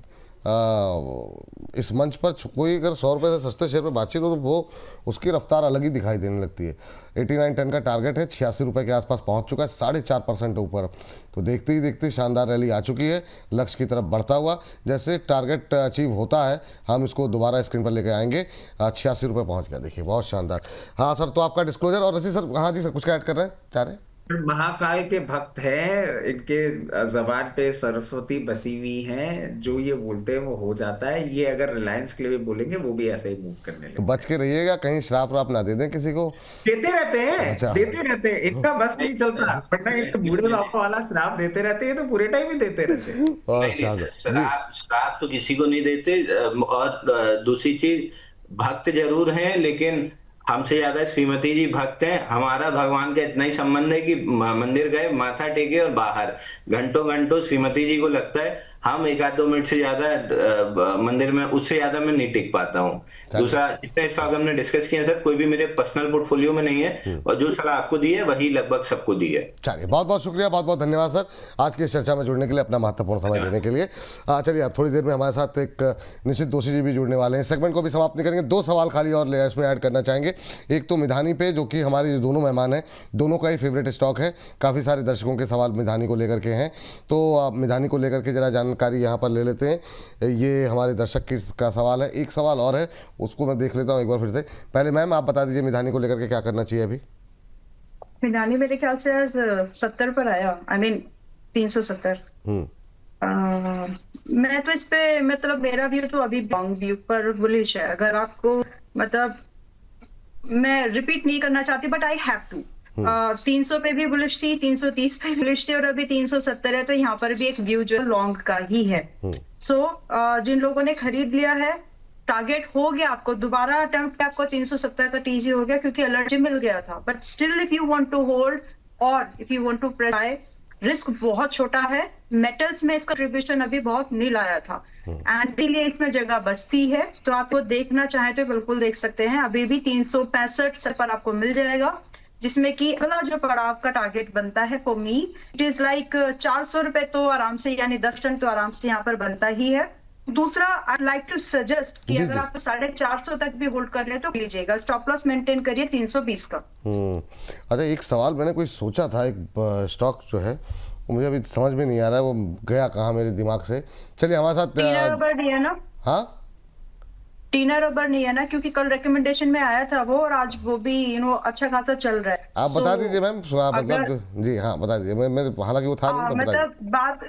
Speaker 1: इस मंच पर कोई अगर 100 रुपये से सस्ते शेयर पर बातचीत हो तो वो उसकी रफ्तार अलग ही दिखाई देने लगती है। 89.10 का टारगेट है, 86 रुपये के आसपास पहुँच चुका है, 4.5% ऊपर। तो देखते ही देखते शानदार रैली आ चुकी है लक्ष्य की तरफ बढ़ता हुआ। जैसे टारगेट अचीव होता है हम इसको दोबारा स्क्रीन पर लेके आएंगे। 86 रुपये पहुँच गया, देखिए बहुत शानदार। हाँ सर, तो आपका डिस्क्लोजर। और रसी सर, हाँ जी सर, कुछ ऐड कर रहे हैं चाह रहे हैं?
Speaker 2: महाकाल के भक्त हैं, इनके जबान पे सरस्वती बसी हुई हैं, जो ये बोलते हैं वो हो जाता है। ये अगर रिलायंस के लिए भी बोलेंगे वो भी ऐसे ही मूव करने
Speaker 1: तो
Speaker 2: लगे।
Speaker 1: बच के रहिएगा, कहीं श्राप राप ना दे दें किसी को।
Speaker 2: देते रहते हैं,
Speaker 1: अच्छा।
Speaker 2: देते रहते हैं, इनका बस नहीं चलता, वरना एक बूढ़े बापा वाला श्राप देते रहते हैं, तो पूरे टाइम ही देते रहते हैं।
Speaker 1: और शानदार जी।
Speaker 3: श्राप तो किसी को नहीं देते। और दूसरी चीज, भक्त जरूर हैं, लेकिन हमसे ज्यादा श्रीमती जी भक्त हैं। हमारा भगवान का इतना ही संबंध है कि मंदिर गए, माथा टेके और बाहर घंटों घंटों श्रीमती जी को लगता है। हम 1-2 मिनट से ज्यादा मंदिर में, उससे ज्यादा मैं नहीं टिक पाता हूँ। दूसरा, जितने स्टॉक हमने डिस्कस किए सर, कोई भी मेरे पर्सनल पोर्टफोलियो में नहीं है, और जो सलाह आपको दी है वही लगभग सबको दी है।
Speaker 1: चलिए, बहुत बहुत शुक्रिया, बहुत बहुत धन्यवाद सर आज की इस चर्चा में जुड़ने के लिए, अपना महत्वपूर्ण समय देने के लिए। चलिए, अब थोड़ी देर में हमारे साथ एक निश्चित दोषी जी भी जुड़ने वाले हैं। सेगमेंट को भी समाप्त नहीं करेंगे, 2 सवाल खाली और लेयर्स में ऐड करना चाहेंगे। एक तो मिधानी पे, जो कि हमारे जो दोनों मेहमान हैं, दोनों का ही फेवरेट स्टॉक है। काफ़ी सारे दर्शकों के सवाल मिधानी को लेकर के हैं, तो मिधानी को लेकर के जरा जानकारी यहाँ पर ले लेते हैं। ये हमारे दर्शक का सवाल है। एक सवाल और है, उसको मैं देख लेता हूँ एक बार फिर से। पहले मैम आप बता दीजिए मिधानी को लेकर के क्या करना चाहिए अभी।
Speaker 4: मिधानी मेरे ख्याल से आज 70 पर आया, आई मीन 370। मैं तो इस पे, मतलब मेरा व्यू तो अभी लॉन्ग व्यू पर बुलिश है। अगर आपको, मतलब मैं रिपीट नहीं करना चाहती, बट आई हैव टू। 300 पे भी बुलिश थी, 330 पे बुलिश थी, और अभी 370 है, तो यहाँ पर भी एक व्यू जो लॉन्ग का ही है। सो जिन लोगों ने खरीद लिया है, टारगेट हो गया आपको, दोबारा अटेम्प्ट आपको 370 का टीजी हो गया, क्योंकि अलर्ट मिल गया था। But still if you want to hold और if you want to press buy, risk बहुत छोटा है। मेटल्स में इसका कंट्रीब्यूशन अभी बहुत नील आया था, एंड इसलिए इसमें जगह बचती है। तो आपको देखना चाहे तो बिल्कुल देख सकते हैं। अभी भी 365 पर आपको मिल जाएगा, जिसमें कि अगला जो पड़ाव का टारगेट बनता है for me, it is like 400 रुपए तो आराम से, यानी 10 टन तो आराम से यहाँ पर बनता ही है। दूसरा, आई लाइक टू सजेस्ट कि अगर आप 450 तक भी होल्ड कर रहे हैं तो लीजिएगा, स्टॉप लॉस मेंटेन करिए 320 का।
Speaker 1: अच्छा, एक सवाल मैंने कोई सोचा था, एक स्टॉक जो है वो मुझे अभी समझ में नहीं आ रहा है, वो गया कहाँ मेरे दिमाग से। चलिए, हमारे साथ
Speaker 4: टीना रबर नहीं है ना?
Speaker 1: हाँ,
Speaker 4: टीना रबर नहीं है ना, क्योंकि कल रिकमेंडेशन में आया था वो, और आज वो भी अच्छा खासा चल रहा है।
Speaker 1: आप बता दीजिए मैम, मतलब जी हाँ बता दीजिए। मैं हालांकि वो था नहीं,
Speaker 4: मतलब बात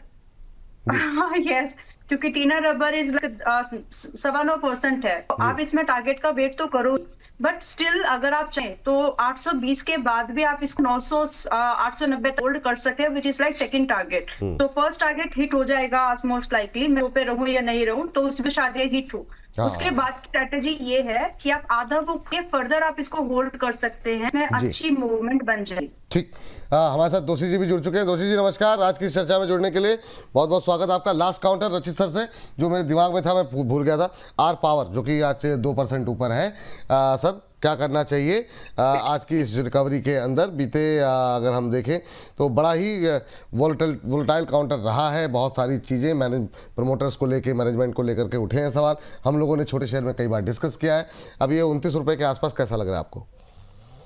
Speaker 4: यस, क्योंकि टीना रबर इज 9.25% है, तो आप इसमें टारगेट का वेट तो करो, बट स्टिल अगर आप चाहें तो 820 के बाद भी आप इसको 900 890 होल्ड कर सके, which is like second target. तो फर्स्ट टारगेट हिट हो जाएगा आज मोस्ट लाइकली, मैं वो पे रहूं या नहीं रहूं, तो उसमें शायद हिट हो। उसके बाद की स्ट्रेटेजी ये है कि आप आधा बुक के फर्दर आप इसको होल्ड कर सकते हैं, इसमें अच्छी मूवमेंट बन जाएगी।
Speaker 1: ठीक, हमारे साथ दोषी जी भी जुड़ चुके हैं। दोषी जी नमस्कार, आज की चर्चा में जुड़ने के लिए बहुत बहुत स्वागत आपका। लास्ट काउंटर रचित सर से, जो मेरे दिमाग में था, मैं भूल गया था। आर पावर, जो कि आज 2% ऊपर है। सर, क्या करना चाहिए आज की इस रिकवरी के अंदर? बीते अगर हम देखें तो बड़ा ही वोलेटाइल काउंटर रहा है। बहुत सारी चीज़ें प्रमोटर्स को लेके, मैनेजमेंट को लेकर के उठे हैं सवाल। हम लोगों ने छोटे शेयर में कई बार डिस्कस किया है। अब ये 29 रुपये के आसपास कैसा लग रहा है आपको?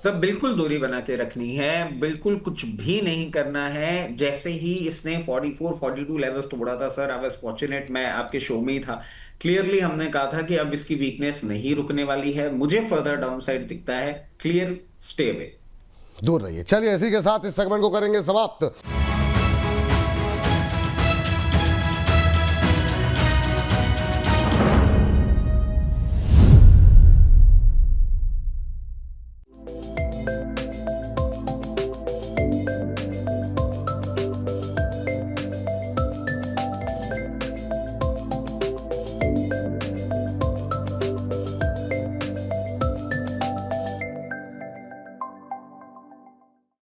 Speaker 2: तो बिल्कुल दूरी बना के रखनी है, बिल्कुल कुछ भी नहीं करना है। जैसे ही इसने 44-42 लेवल्स तोड़ा था सर, आई वाज फॉर्चुनेट, मैं आपके शो में ही था। क्लियरली हमने कहा था कि अब इसकी वीकनेस नहीं रुकने वाली है। मुझे फर्दर डाउनसाइड दिखता है। क्लियर, स्टे अवे,
Speaker 1: दूर रहिए। चलिए, इसी के साथ इस सेगमेंट को करेंगे समाप्त।